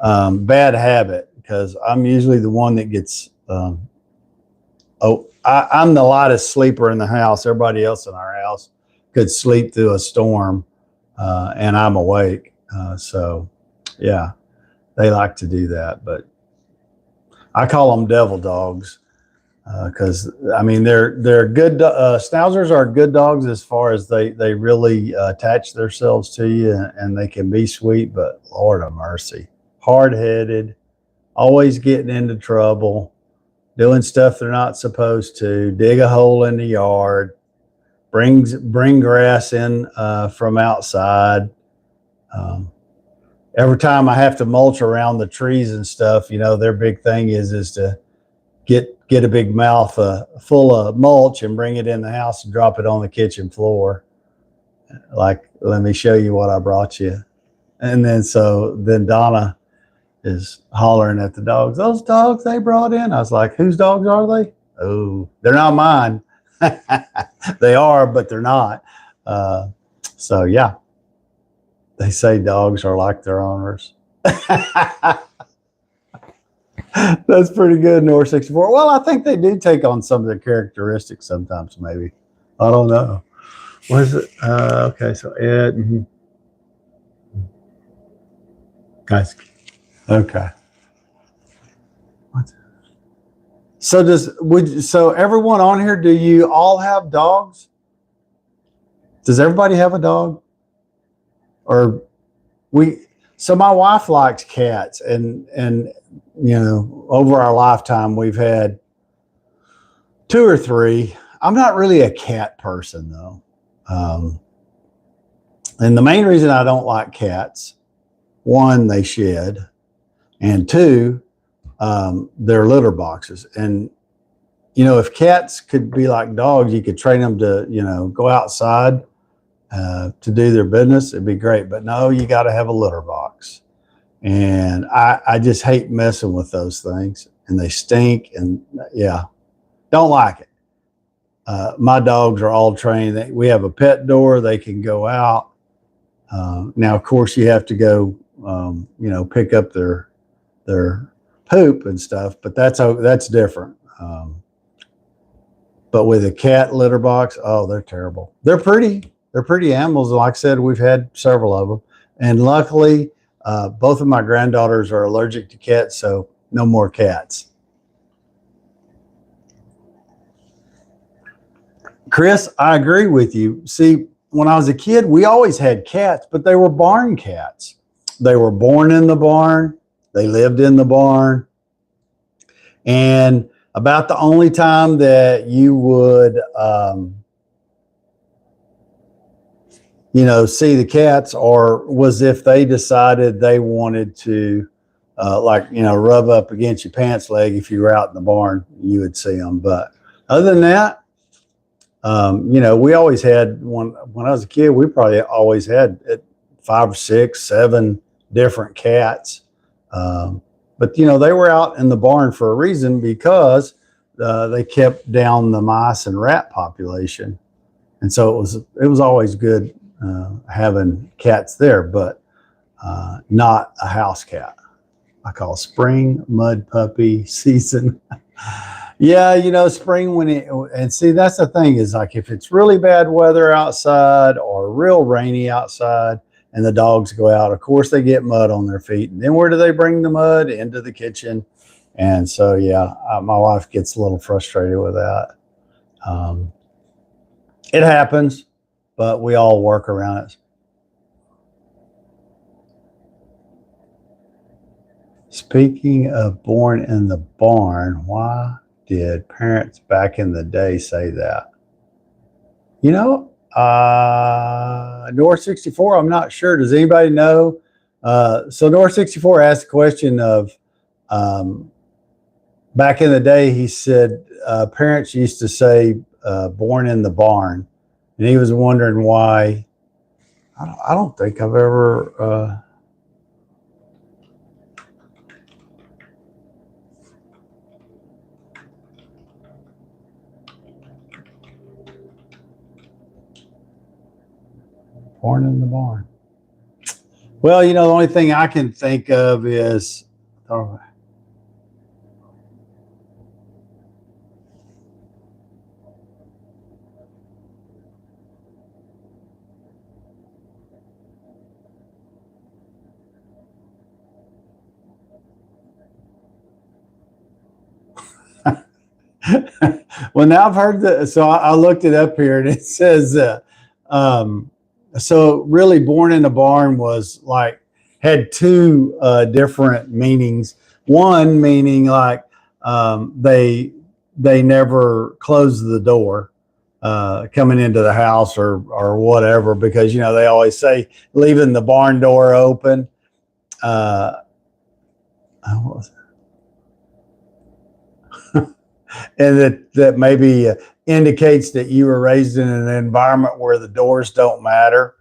Bad habit, because I'm usually the one that gets I'm the lightest sleeper in the house. Everybody else in our house could sleep through a storm, and I'm awake. So yeah, they like to do that, but I call them devil dogs, because they're good. Schnauzers are good dogs as far as they really attach themselves to you, and they can be sweet, but Lord of mercy, hard-headed, always getting into trouble, doing stuff they're not supposed to, dig a hole in the yard, bring grass in from outside. Every time I have to mulch around the trees and stuff, their big thing is to get a big mouth full of mulch and bring it in the house and drop it on the kitchen floor. Like, let me show you what I brought you. And then Donna is hollering at the dogs, those dogs they brought in. I was like, whose dogs are they? Oh, they're not mine. They are, but they're not. So yeah, they say dogs are like their owners. That's pretty good, Nor 64. Well, I think they do take on some of the characteristics sometimes, maybe. I don't know. What is it? Okay, so Ed. Guys. Okay. What? So everyone on here, do you all have dogs? Does everybody have a dog? Or so my wife likes cats, and over our lifetime we've had 2 or 3. I'm not really a cat person though. And the main reason I don't like cats, 1, they shed, and 2, they're litter boxes. And if cats could be like dogs, you could train them to go outside to do their business. It'd be great. But no, you got to have a litter box. And I just hate messing with those things, and they stink, and yeah, don't like it. My dogs are all trained. We have a pet door. They can go out. Now, of course, you have to go, pick up their poop and stuff, but that's different. But with a cat litter box, oh, they're terrible. They're pretty animals. Like I said, we've had several of them, and luckily, both of my granddaughters are allergic to cats, so no more cats. Chris, I agree with you. See, when I was a kid, we always had cats, but they were barn cats. They were born in the barn. They lived in the barn. And about the only time that you would, see the cats was if they decided they wanted to, rub up against your pants leg. If you were out in the barn, you would see them. But other than that, we always had when I was a kid, we probably always had 5, 6, 7 different cats. But they were out in the barn for a reason, because they kept down the mice and rat population. And so it was always good having cats there, but not a house cat. I call spring mud puppy season. Yeah, spring and see, that's the thing is, like, if it's really bad weather outside or real rainy outside and the dogs go out, of course they get mud on their feet. And then where do they bring the mud? Into the kitchen. And so, yeah, my wife gets a little frustrated with that. It happens, but we all work around it. Speaking of born in the barn, why did parents back in the day say that? North 64, I'm not sure. Does anybody know? So North 64 asked the question of, back in the day, he said parents used to say born in the barn. And he was wondering why. I don't think I've ever... Born in the barn. Well, the only thing I can think of is, well, now I've heard that. So I looked it up here, and it says, so really born in a barn had 2 different meanings. One meaning like they never closed the door coming into the house or whatever, because they always say leaving the barn door open. What was it? And that maybe indicates that you were raised in an environment where the doors don't matter.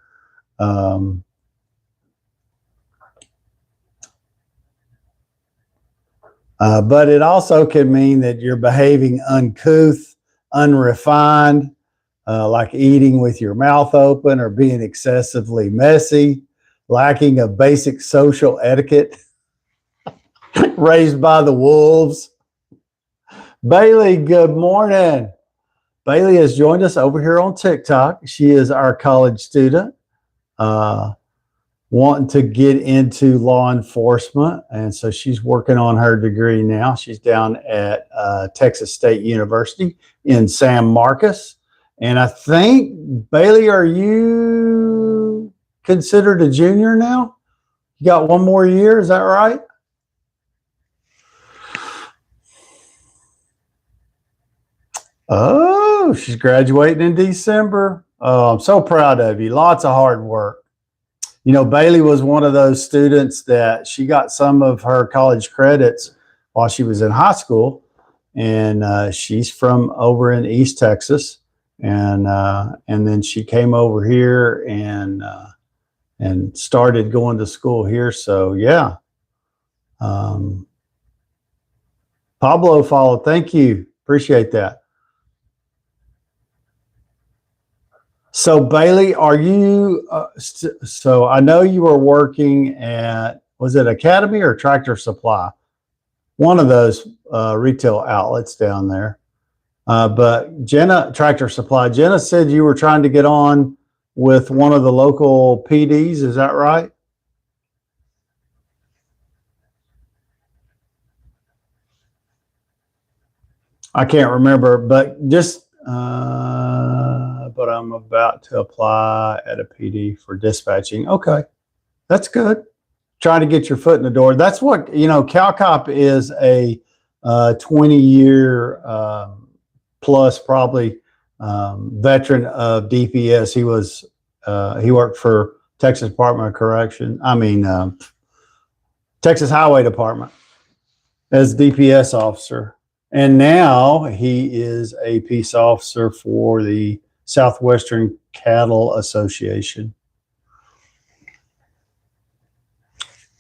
But it also can mean that you're behaving uncouth, unrefined, like eating with your mouth open or being excessively messy, lacking of basic social etiquette, raised by the wolves. Bailey, good morning. Bailey has joined us over here on TikTok. She is our college student, wanting to get into law enforcement. And so she's working on her degree now. She's down at Texas State University in San Marcos. And I think, Bailey, are you considered a junior now? You got one more year, is that right? Oh, she's graduating in December. Oh, I'm so proud of you. Lots of hard work. You know, Bailey was one of those students that she got some of her college credits while she was in high school. And she's from over in East Texas. And then she came over here and started going to school here. So, yeah. Pablo followed. Thank you. Appreciate that. So Bailey, are you, so I know you were working at, was it Academy or Tractor Supply? One of those retail outlets down there. But Jenna, Tractor Supply, Jenna said you were trying to get on with one of the local PDs. Is that right? I can't remember, but just, but I'm about to apply at a PD for dispatching. Okay, that's good. Trying to get your foot in the door. That's what, you know, CalCop is a 20-year plus probably veteran of DPS. He worked for Texas Department of Correction. Texas Highway Department as DPS officer. And now he is a peace officer for the Southwestern Cattle Association.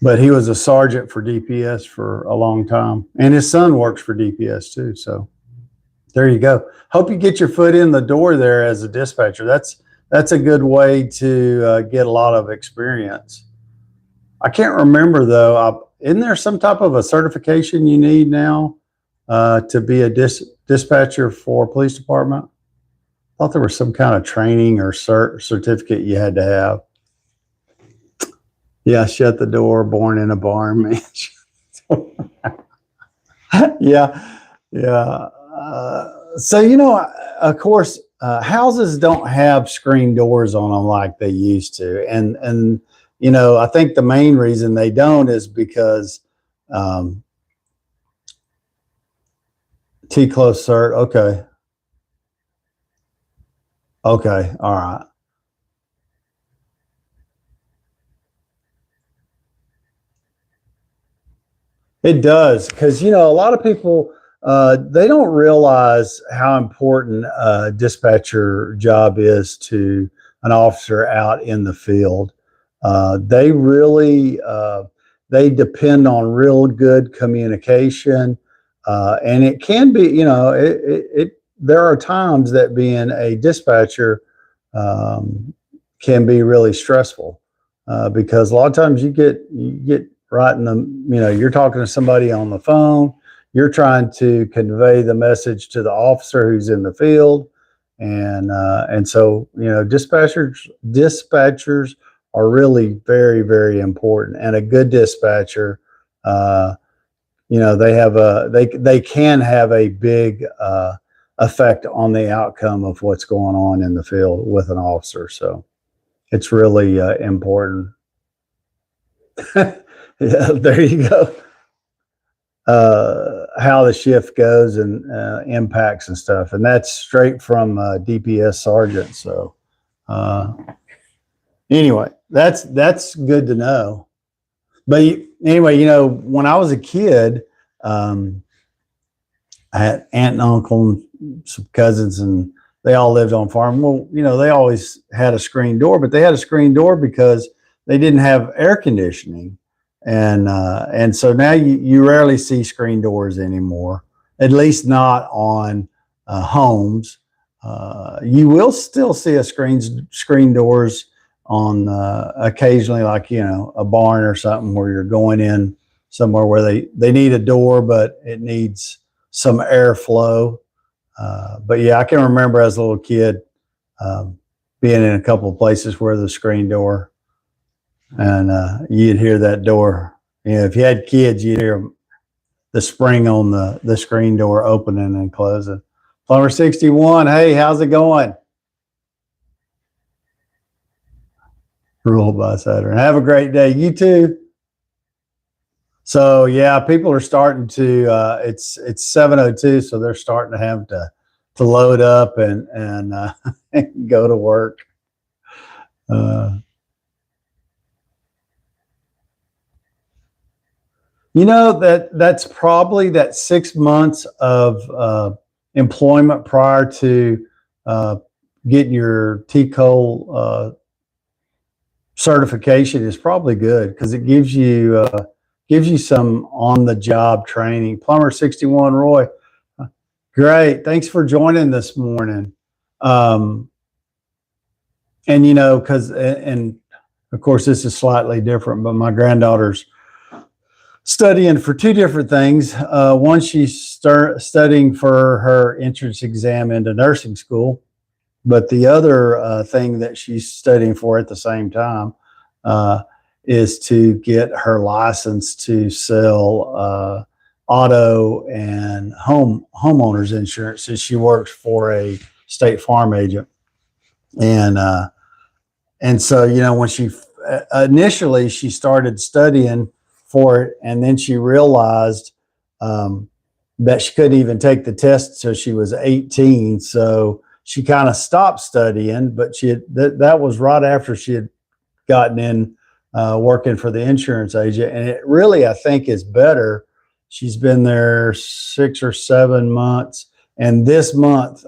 But he was a sergeant for DPS for a long time. And his son works for DPS too. So there you go. Hope you get your foot in the door there as a dispatcher. That's a good way to get a lot of experience. I can't remember though. Isn't there some type of a certification you need now to be a dispatcher for police department? I thought there was some kind of training or certificate you had to have. Yeah, shut the door, born in a barn, man. Yeah. So, you know, of course, houses don't have screen doors on them like they used to. And you know, I think the main reason they don't is because T-close cert. Okay. Okay. All right. It does, because you know a lot of people they don't realize how important a dispatcher job is to an officer out in the field. They really they depend on real good communication, and it can be, you know, there are times that being a dispatcher can be really stressful because a lot of times you get right in the, you know, you're talking to somebody on the phone, you're trying to convey the message to the officer who's in the field. And so, you know, dispatchers are really very, very important. And a good dispatcher, you know, they can have a big effect on the outcome of what's going on in the field with an officer. So it's really important. Yeah, there you go. How the shift goes and impacts and stuff, and that's straight from DPS sergeant. So anyway, that's good to know. But anyway, you know, when I was a kid, I had aunt and uncle and some cousins, and they all lived on farm. Well, you know, they always had a screen door, but they had a screen door because they didn't have air conditioning. And so now you rarely see screen doors anymore, at least not on homes, you will still see a screen doors on occasionally, like, you know, a barn or something where you're going in somewhere where they need a door, but it needs some airflow. But yeah, I can remember as a little kid being in a couple of places where the screen door, and you'd hear that door. You know, if you had kids, you'd hear the spring on the screen door opening and closing. Plumber 61, hey, how's it going? Rule by Saturn. Have a great day. You too. So yeah, people are starting to. It's 7:02, so they're starting to have to load up and go to work. You know, that's probably that 6 months of employment prior to getting your TCOL certification is probably good, because it gives you some on the job training. Plumber 61, Roy, great, thanks for joining this morning. And you know, because and of course this is slightly different, but my granddaughter's studying for two different things. One, she's studying for her entrance exam into nursing school, but the other thing that she's studying for at the same time is to get her license to sell auto and homeowners insurance. So she works for a State Farm agent, and so, you know, when she initially she started studying for it, and then she realized that she couldn't even take the test till she was 18. So she kind of stopped studying, but that was right after she had gotten in working for the insurance agent. And it really, I think, is better. She's been there 6 or 7 months, and this month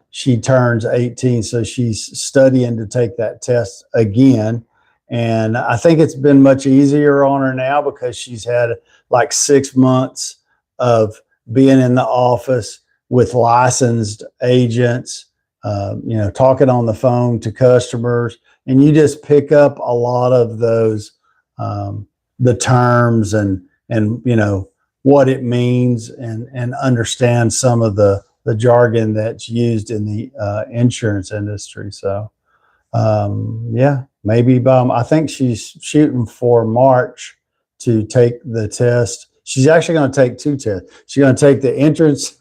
she turns 18. So she's studying to take that test again. And I think it's been much easier on her now, because she's had like 6 months of being in the office with licensed agents, you know, talking on the phone to customers, and you just pick up a lot of those, the terms and you know what it means, and understand some of the jargon that's used in the insurance industry. So yeah, maybe I think she's shooting for March to take the test. She's actually going to take 2 tests. She's going to take the entrance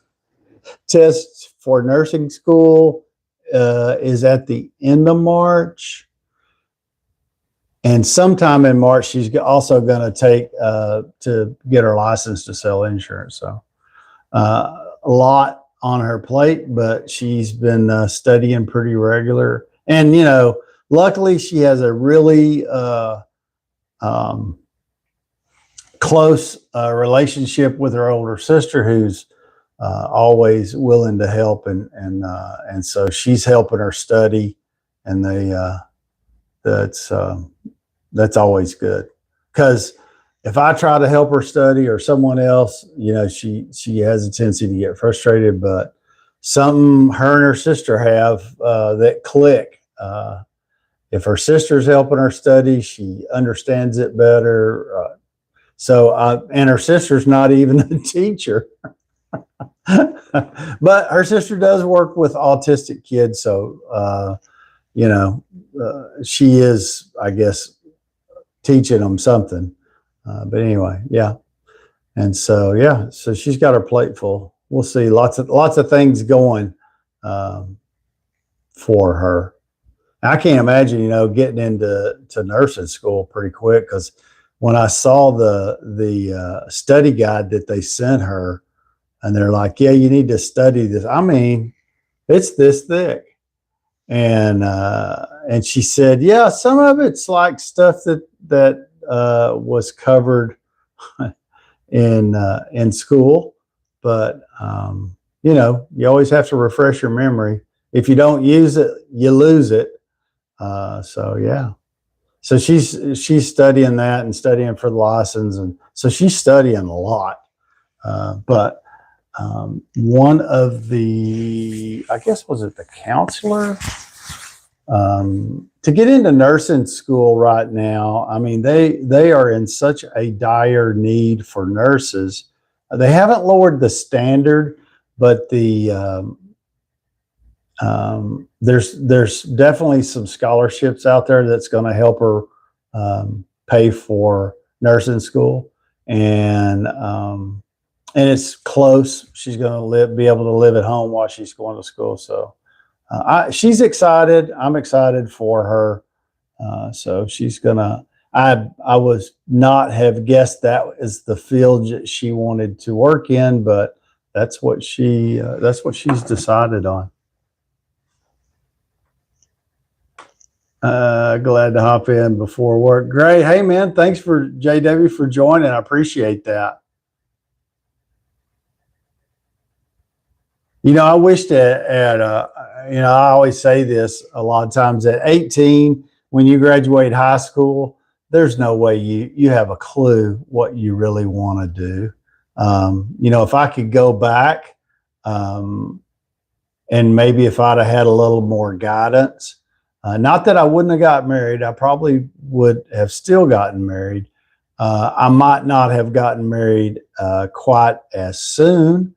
test for nursing school is at the end of March. And sometime in March, she's also going to take to get her license to sell insurance. So a lot on her plate, but she's been studying pretty regular. And, you know, luckily she has a really close relationship with her older sister, who's always willing to help, and so she's helping her study, and that's always good, because if I try to help her study, or someone else, you know, she has a tendency to get frustrated. But something her and her sister have that click. If her sister's helping her study, she understands it better. And her sister's not even a teacher. But her sister does work with autistic kids, so you know, she is, I guess, teaching them something. But anyway, yeah. And so yeah, so she's got her plate full. We'll see, lots of things going for her. I can't imagine, you know, getting into nursing school pretty quick, because when I saw the study guide that they sent her, and they're like, yeah, you need to study this. I mean, it's this thick. And she said, yeah, some of it's like stuff that was covered in school, but you know, you always have to refresh your memory. If you don't use it, you lose it. So yeah, so she's studying that and studying for the license, and so she's studying a lot. But one of the, I guess, was it the counselor? To get into nursing school right now, I mean, they are in such a dire need for nurses. They haven't lowered the standard, but there's definitely some scholarships out there that's going to help her pay for nursing school, and it's close. She's going to be able to live at home while she's going to school. So she's excited. I'm excited for her. So she's gonna. I was not have guessed that is the field that she wanted to work in, but that's what she's decided on. Glad to hop in before work. Great. Hey man, thanks for JW for joining. I appreciate that. You know, I wished I always say this a lot of times, at 18, when you graduate high school, there's no way you have a clue what you really want to do. If I could go back, and maybe if I'd have had a little more guidance, not that I wouldn't have got married, I probably would have still gotten married. I might not have gotten married quite as soon.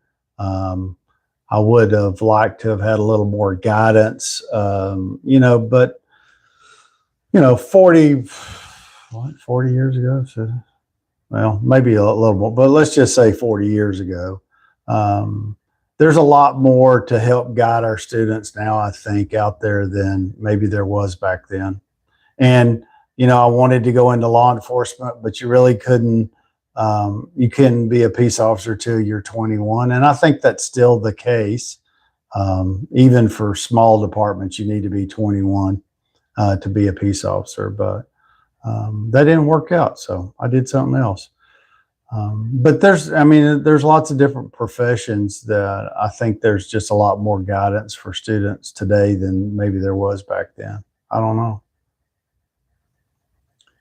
I would have liked to have had a little more guidance, but 40 years ago, so, well, maybe a little more, but let's just say 40 years ago. There's a lot more to help guide our students now, I think, out there than maybe there was back then. And, I wanted to go into law enforcement, but you really couldn't. You couldn't be a peace officer till you're 21. And I think that's still the case. Even for small departments, you need to be 21 to be a peace officer. But that didn't work out, so I did something else. But there's lots of different professions that I think there's just a lot more guidance for students today than maybe there was back then. I don't know.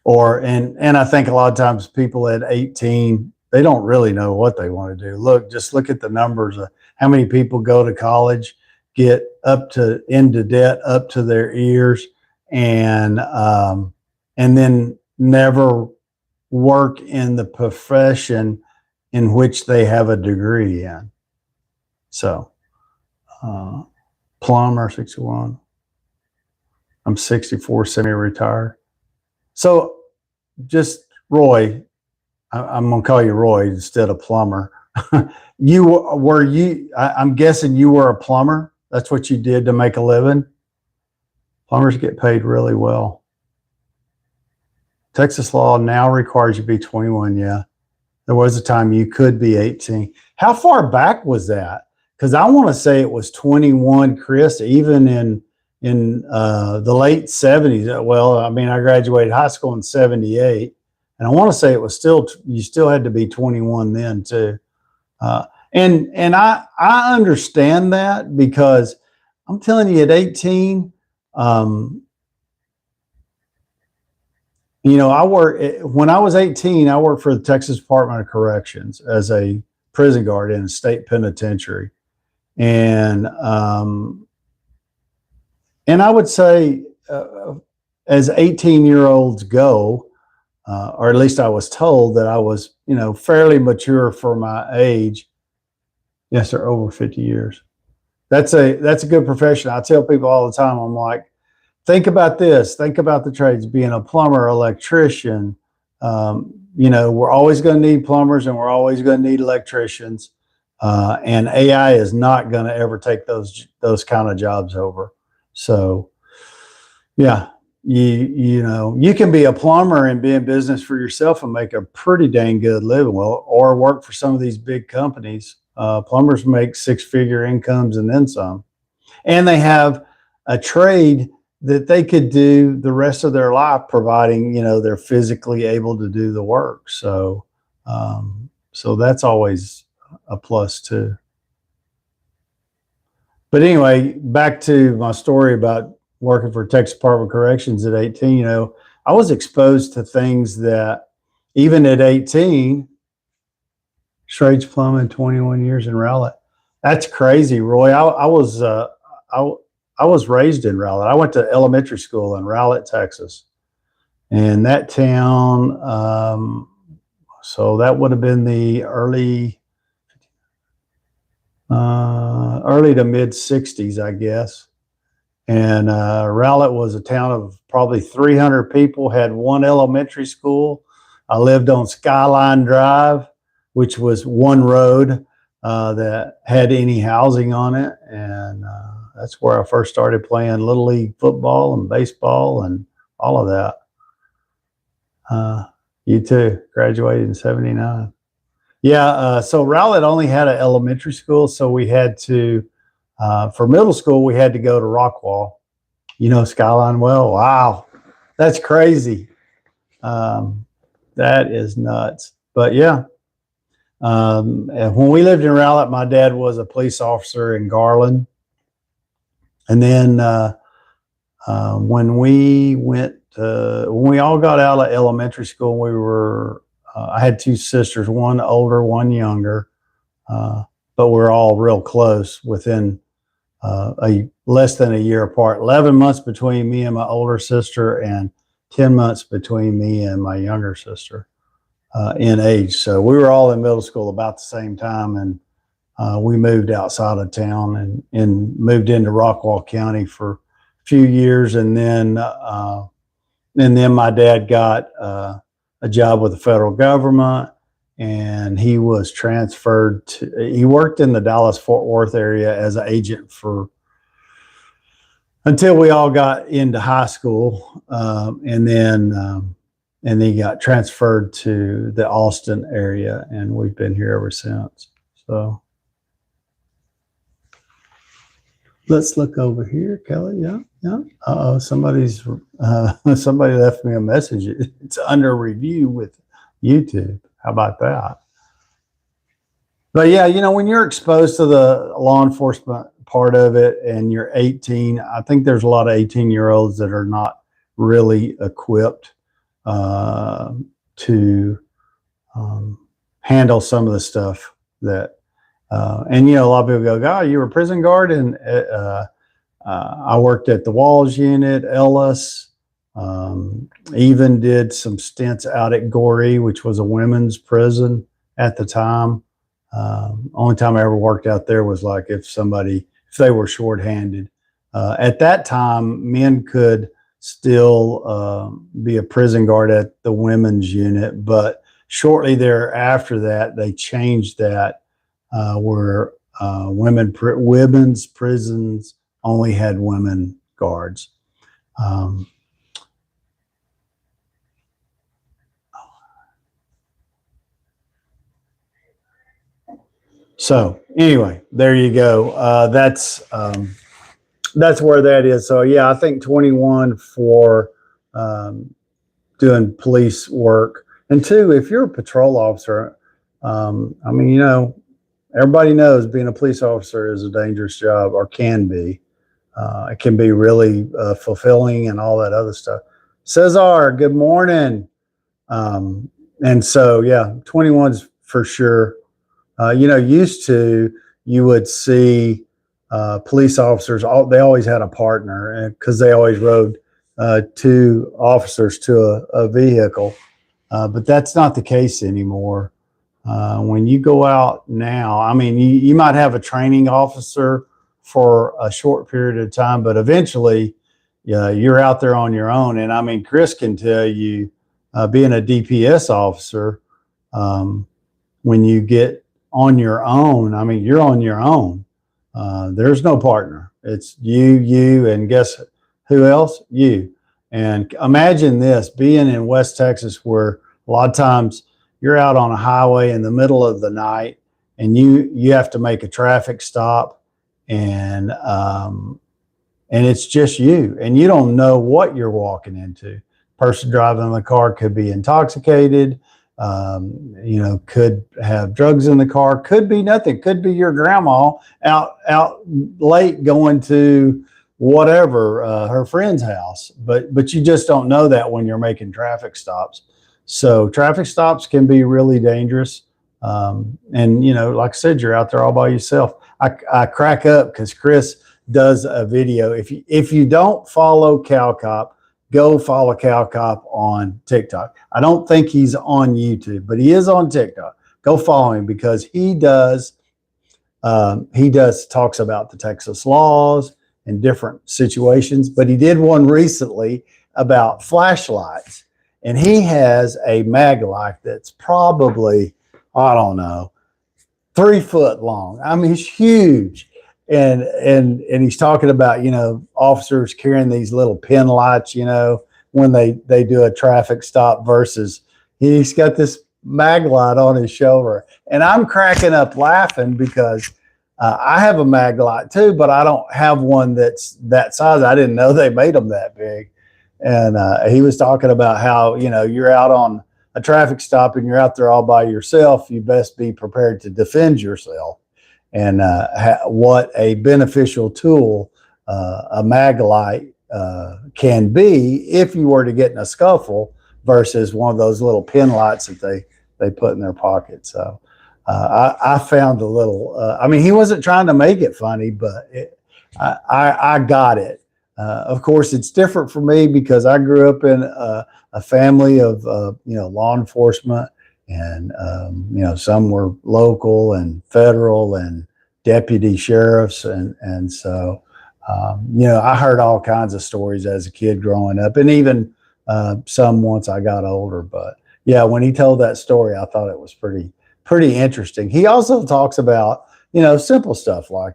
And I think a lot of times people at 18, they don't really know what they want to do. Just look at the numbers of how many people go to college, get into debt up to their ears, and then never work in the profession in which they have a degree in. So, plumber, 61. I'm 64, semi-retired. So, just Roy, I'm going to call you Roy instead of plumber. I'm guessing you were a plumber. That's what you did to make a living. Plumbers get paid really well. Texas law now requires you to be 21. Yeah. There was a time you could be 18. How far back was that? Because I want to say it was 21, Chris, even in the late 70s. Well, I mean, I graduated high school in 78, and I want to say it was you still had to be 21 then too. And I understand that, because I'm telling you, at 18, when I was 18, I worked for the Texas Department of Corrections as a prison guard in a state penitentiary. And I would say, as 18-year-olds go, or at least I was told that I was, fairly mature for my age. Yes, sir, over 50 years. That's a good profession. I tell people all the time, I'm like, think about this. Think about the trades, being a plumber, electrician. We're always going to need plumbers, and we're always going to need electricians. And AI is not going to ever take those kind of jobs over. So, yeah, you can be a plumber and be in business for yourself and make a pretty dang good living. Well, or work for some of these big companies. Plumbers make six-figure incomes and then some. And they have a trade that they could do the rest of their life, providing, they're physically able to do the work. So, so that's always a plus too. But anyway, back to my story about working for Texas Department of Corrections at 18. I was exposed to things that even at 18, Trades plumbing, 21 years in Rowlett. That's crazy, Roy. I was raised in Rowlett. I went to elementary school in Rowlett, Texas, and that town. So that would have been the early to mid 60s, I guess. And Rowlett was a town of probably 300 people, had one elementary school. I lived on Skyline Drive, which was one road that had any housing on it. And that's where I first started playing Little League football and baseball and all of that. You too, graduated in 79. Yeah, so Rowlett only had an elementary school, so we had to, for middle school, we had to go to Rockwall. You know Skyline well? Wow, that's crazy. That is nuts. But yeah, and when we lived in Rowlett, my dad was a police officer in Garland. And then when we all got out of elementary school, we were, I had two sisters, one older, one younger, but we're all real close within less than a year apart. 11 months between me and my older sister, and 10 months between me and my younger sister in age. So we were all in middle school about the same time, and we moved outside of town and moved into Rockwall County for a few years, and then my dad got a job with the federal government, and he was transferred to. He worked in the Dallas-Fort Worth area as an agent until we all got into high school, and then he got transferred to the Austin area, and we've been here ever since. So. Let's look over here, Kelly. Yeah. Somebody left me a message. It's under review with YouTube. How about that? But yeah, when you're exposed to the law enforcement part of it and you're 18, I think there's a lot of 18-year-olds that are not really equipped to handle some of the stuff that. And a lot of people go, "God, you were a prison guard," and I worked at the Walls Unit, Ellis. Even did some stints out at Goree, which was a women's prison at the time. Only time I ever worked out there was like if they were shorthanded. At that time, men could still be a prison guard at the women's unit, but shortly thereafter that they changed that. Where women's prisons only had women guards. So anyway, there you go. That's where that is. So yeah, I think 21 for doing police work, and 2, if you're a patrol officer, everybody knows being a police officer is a dangerous job, or can be. It can be really fulfilling and all that other stuff. Cesar, good morning. And so, yeah, 21's for sure. Used to, you would see police officers, they always had a partner because they always rode 2 officers to a vehicle. But that's not the case anymore. When you go out now, you might have a training officer for a short period of time, but eventually, you're out there on your own. And Chris can tell you, being a DPS officer, when you get on your own, you're on your own. There's no partner. It's you, and guess who else? You. And imagine this, being in West Texas, where a lot of times you're out on a highway in the middle of the night, and you have to make a traffic stop, and it's just you, and you don't know what you're walking into. Person driving the car could be intoxicated, could have drugs in the car, could be nothing, could be your grandma out late going to whatever, her friend's house, but you just don't know that when you're making traffic stops. So traffic stops can be really dangerous. And, like I said, you're out there all by yourself. I crack up because Chris does a video. If you don't follow Cow Cop, go follow Cow Cop on TikTok. I don't think he's on YouTube, but he is on TikTok. Go follow him because he does talks about the Texas laws and different situations, but he did one recently about flashlights, and he has a mag light that's probably, I don't know, 3 foot long. I mean, it's huge. And he's talking about, officers carrying these little pin lights, when they do a traffic stop versus he's got this mag light on his shoulder. And I'm cracking up laughing because I have a mag light too, but I don't have one that's that size. I didn't know they made them that big. And he was talking about how, you're out on a traffic stop and you're out there all by yourself. You best be prepared to defend yourself. And what a beneficial tool a mag light can be if you were to get in a scuffle versus one of those little pin lights that they put in their pocket. So I found a little, he wasn't trying to make it funny, but I got it. Of course, it's different for me because I grew up in a family of, law enforcement. And, some were local and federal and deputy sheriffs. And so, I heard all kinds of stories as a kid growing up and even some once I got older. But yeah, when he told that story, I thought it was pretty interesting. He also talks about, simple stuff like,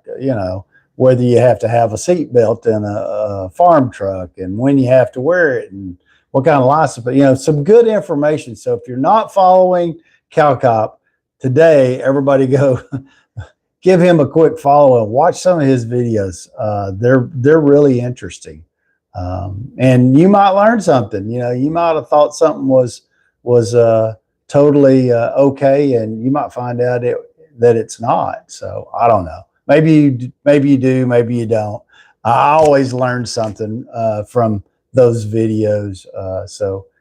whether you have to have a seatbelt in a farm truck and when you have to wear it and what kind of license, but some good information. So if you're not following Cow Cop today, everybody go give him a quick follow and watch some of his videos. They're really interesting. And you might learn something, you might have thought something was totally okay. And you might find out that it's not. So I don't know. Maybe you do, maybe you don't. I always learn something from those videos.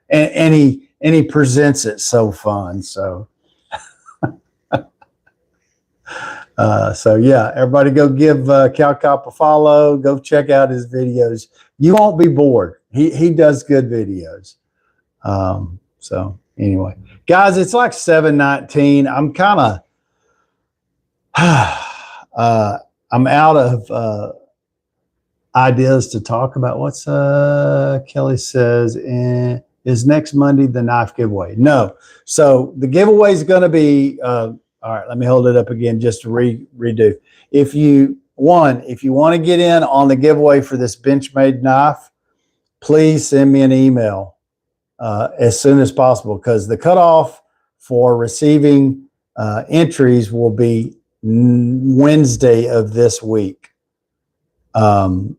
And he presents it so fun. So, yeah, everybody go give Cow Cop a follow. Go check out his videos. You won't be bored. He does good videos. So anyway, guys, it's like 7:19. I'm kind of, I'm out of ideas to talk about. What's Kelly says is next Monday the knife giveaway? No. So the giveaway is going to be all right. Let me hold it up again just to redo. If you want to get in on the giveaway for this Benchmade knife, please send me an email as soon as possible because the cutoff for receiving entries will be Wednesday of this week. So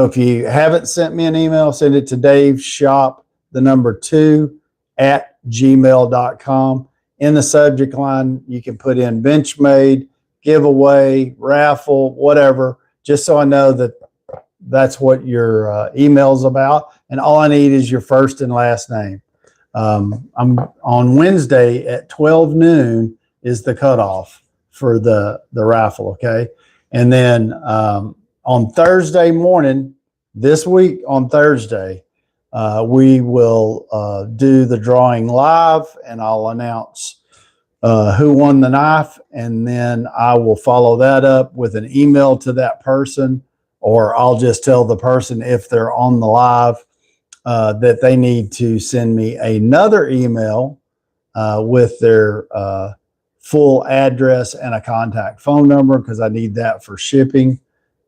if you haven't sent me an email, send it to daveshop2@gmail.com. In the subject line, you can put in Benchmade, giveaway, raffle, whatever, just so I know that that's what your email's about. And all I need is your first and last name. I'm on Wednesday at 12 noon is the cutoff for the raffle. Okay. And then, on Thursday morning, this week on Thursday, we will do the drawing live and I'll announce who won the knife. And then I will follow that up with an email to that person, or I'll just tell the person if they're on the live that they need to send me another email with their full address and a contact phone number because I need that for shipping.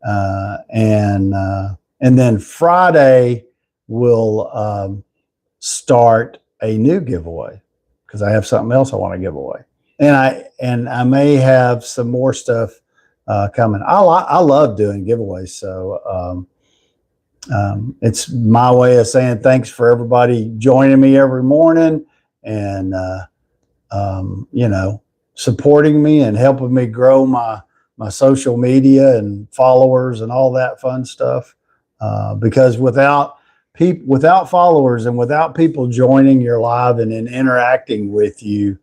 And then Friday we'll start a new giveaway because I have something else I want to give away, and I may have some more stuff coming. I love doing giveaways, so it's my way of saying thanks for everybody joining me every morning and supporting me and helping me grow my social media and followers and all that fun stuff. Because without followers and without people joining your live and interacting with you,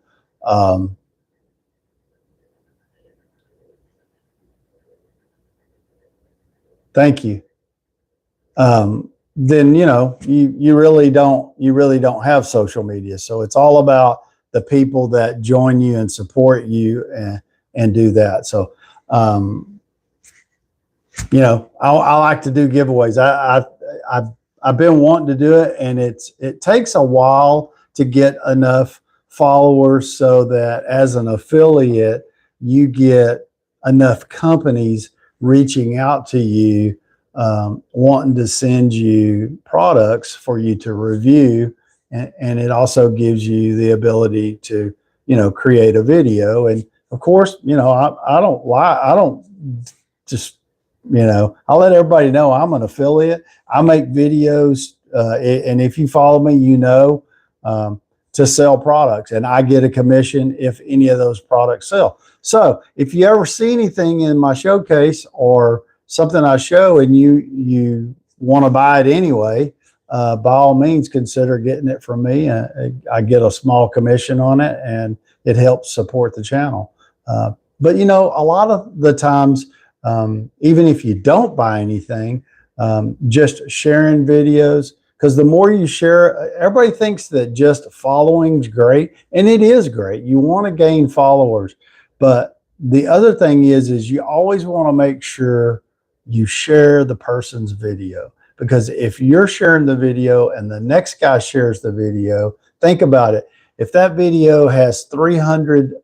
Thank you. Then you really don't have social media. So it's all about the people that join you and support you and do that. So I like to do giveaways. I've been wanting to do it, and it takes a while to get enough followers so that as an affiliate you get enough companies reaching out to you, wanting to send you products for you to review, and it also gives you the ability to create a video. And of course, I don't lie. I don't just I'll let everybody know I'm an affiliate. I make videos, and if you follow me, to sell products, and I get a commission if any of those products sell. So if you ever see anything in my showcase or something I show and you want to buy it anyway, by all means consider getting it from me. I get a small commission on it, and it helps support the channel. But a lot of the times, even if you don't buy anything, just sharing videos, because the more you share, everybody thinks that just following is great, and it is great. You want to gain followers, but the other thing is you always want to make sure you share the person's video, because if you're sharing the video and the next guy shares the video, think about it. If that video has 300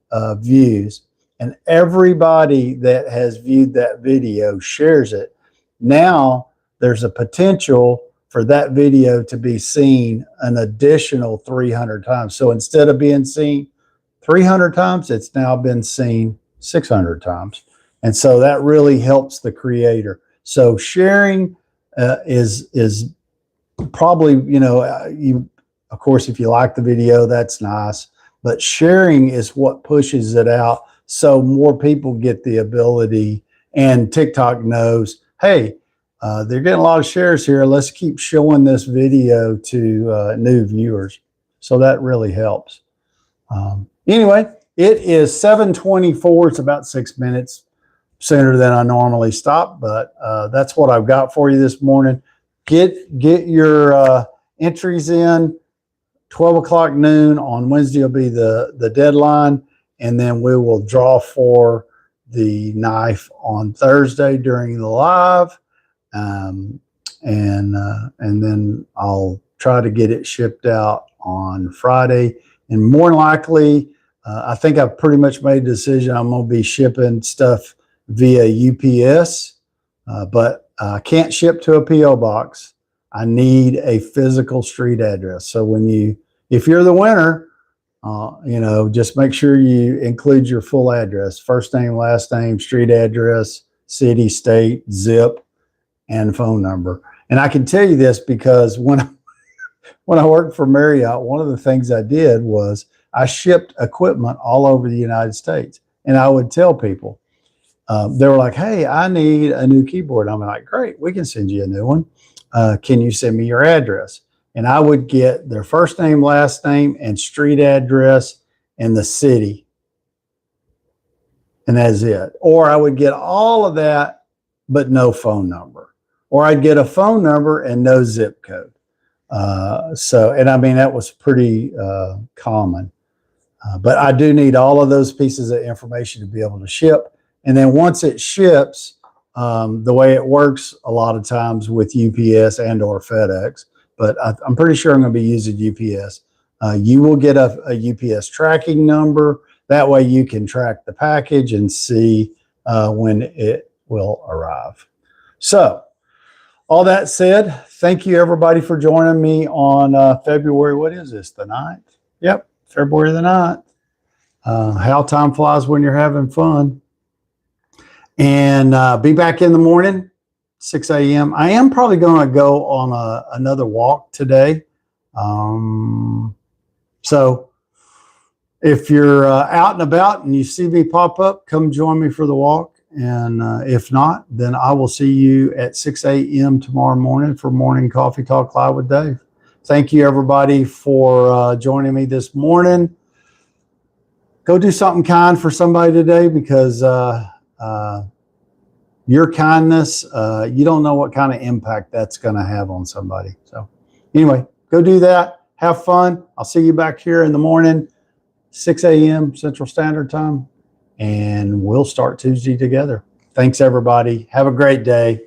views, and everybody that has viewed that video shares it, now there's a potential for that video to be seen an additional 300 times. So instead of being seen 300 times, it's now been seen 600 times. And so that really helps the creator. So sharing is probably, of course, if you like the video, that's nice, but sharing is what pushes it out, so more people get the ability, and TikTok knows, hey, they're getting a lot of shares here. Let's keep showing this video to new viewers. So that really helps. Anyway, it is 7:24. It's about 6 minutes sooner than I normally stop, but that's what I've got for you this morning. Get your entries in. 12 o'clock noon on Wednesday will be the deadline. And then we will draw for the knife on Thursday during the live. And then I'll try to get it shipped out on Friday. And more than likely, I think I've pretty much made a decision. I'm going to be shipping stuff via UPS, but I can't ship to a P.O. box. I need a physical street address. So if you're the winner, just make sure you include your full address: first name, last name, street address, city, state, zip, and phone number. And I can tell you this because when I worked for Marriott, one of the things I did was I shipped equipment all over the United States. And I would tell people, they were like, hey, I need a new keyboard. I'm like, great, we can send you a new one. Can you send me your address? And I would get their first name, last name, and street address and the city. And that's it. Or I would get all of that, but no phone number. Or I'd get a phone number and no zip code. That was pretty common. But I do need all of those pieces of information to be able to ship. And then once it ships, the way it works a lot of times with UPS and or FedEx, but I'm pretty sure I'm going to be using UPS. You will get a UPS tracking number. That way you can track the package and see when it will arrive. So all that said, thank you everybody for joining me on February, what is this, the 9th? Yep, February the 9th. How time flies when you're having fun. And be back in the morning, 6 a.m. I am probably going to go on another walk today. So if you're out and about and you see me pop up, come join me for the walk. And if not, then I will see you at 6 a.m. tomorrow morning for Morning Coffee Talk Live with Dave. Thank you, everybody, for joining me this morning. Go do something kind for somebody today, because your kindness, you don't know what kind of impact that's going to have on somebody. So anyway, go do that. Have fun. I'll see you back here in the morning, 6 a.m. Central Standard Time, and we'll start Tuesday together. Thanks, everybody. Have a great day.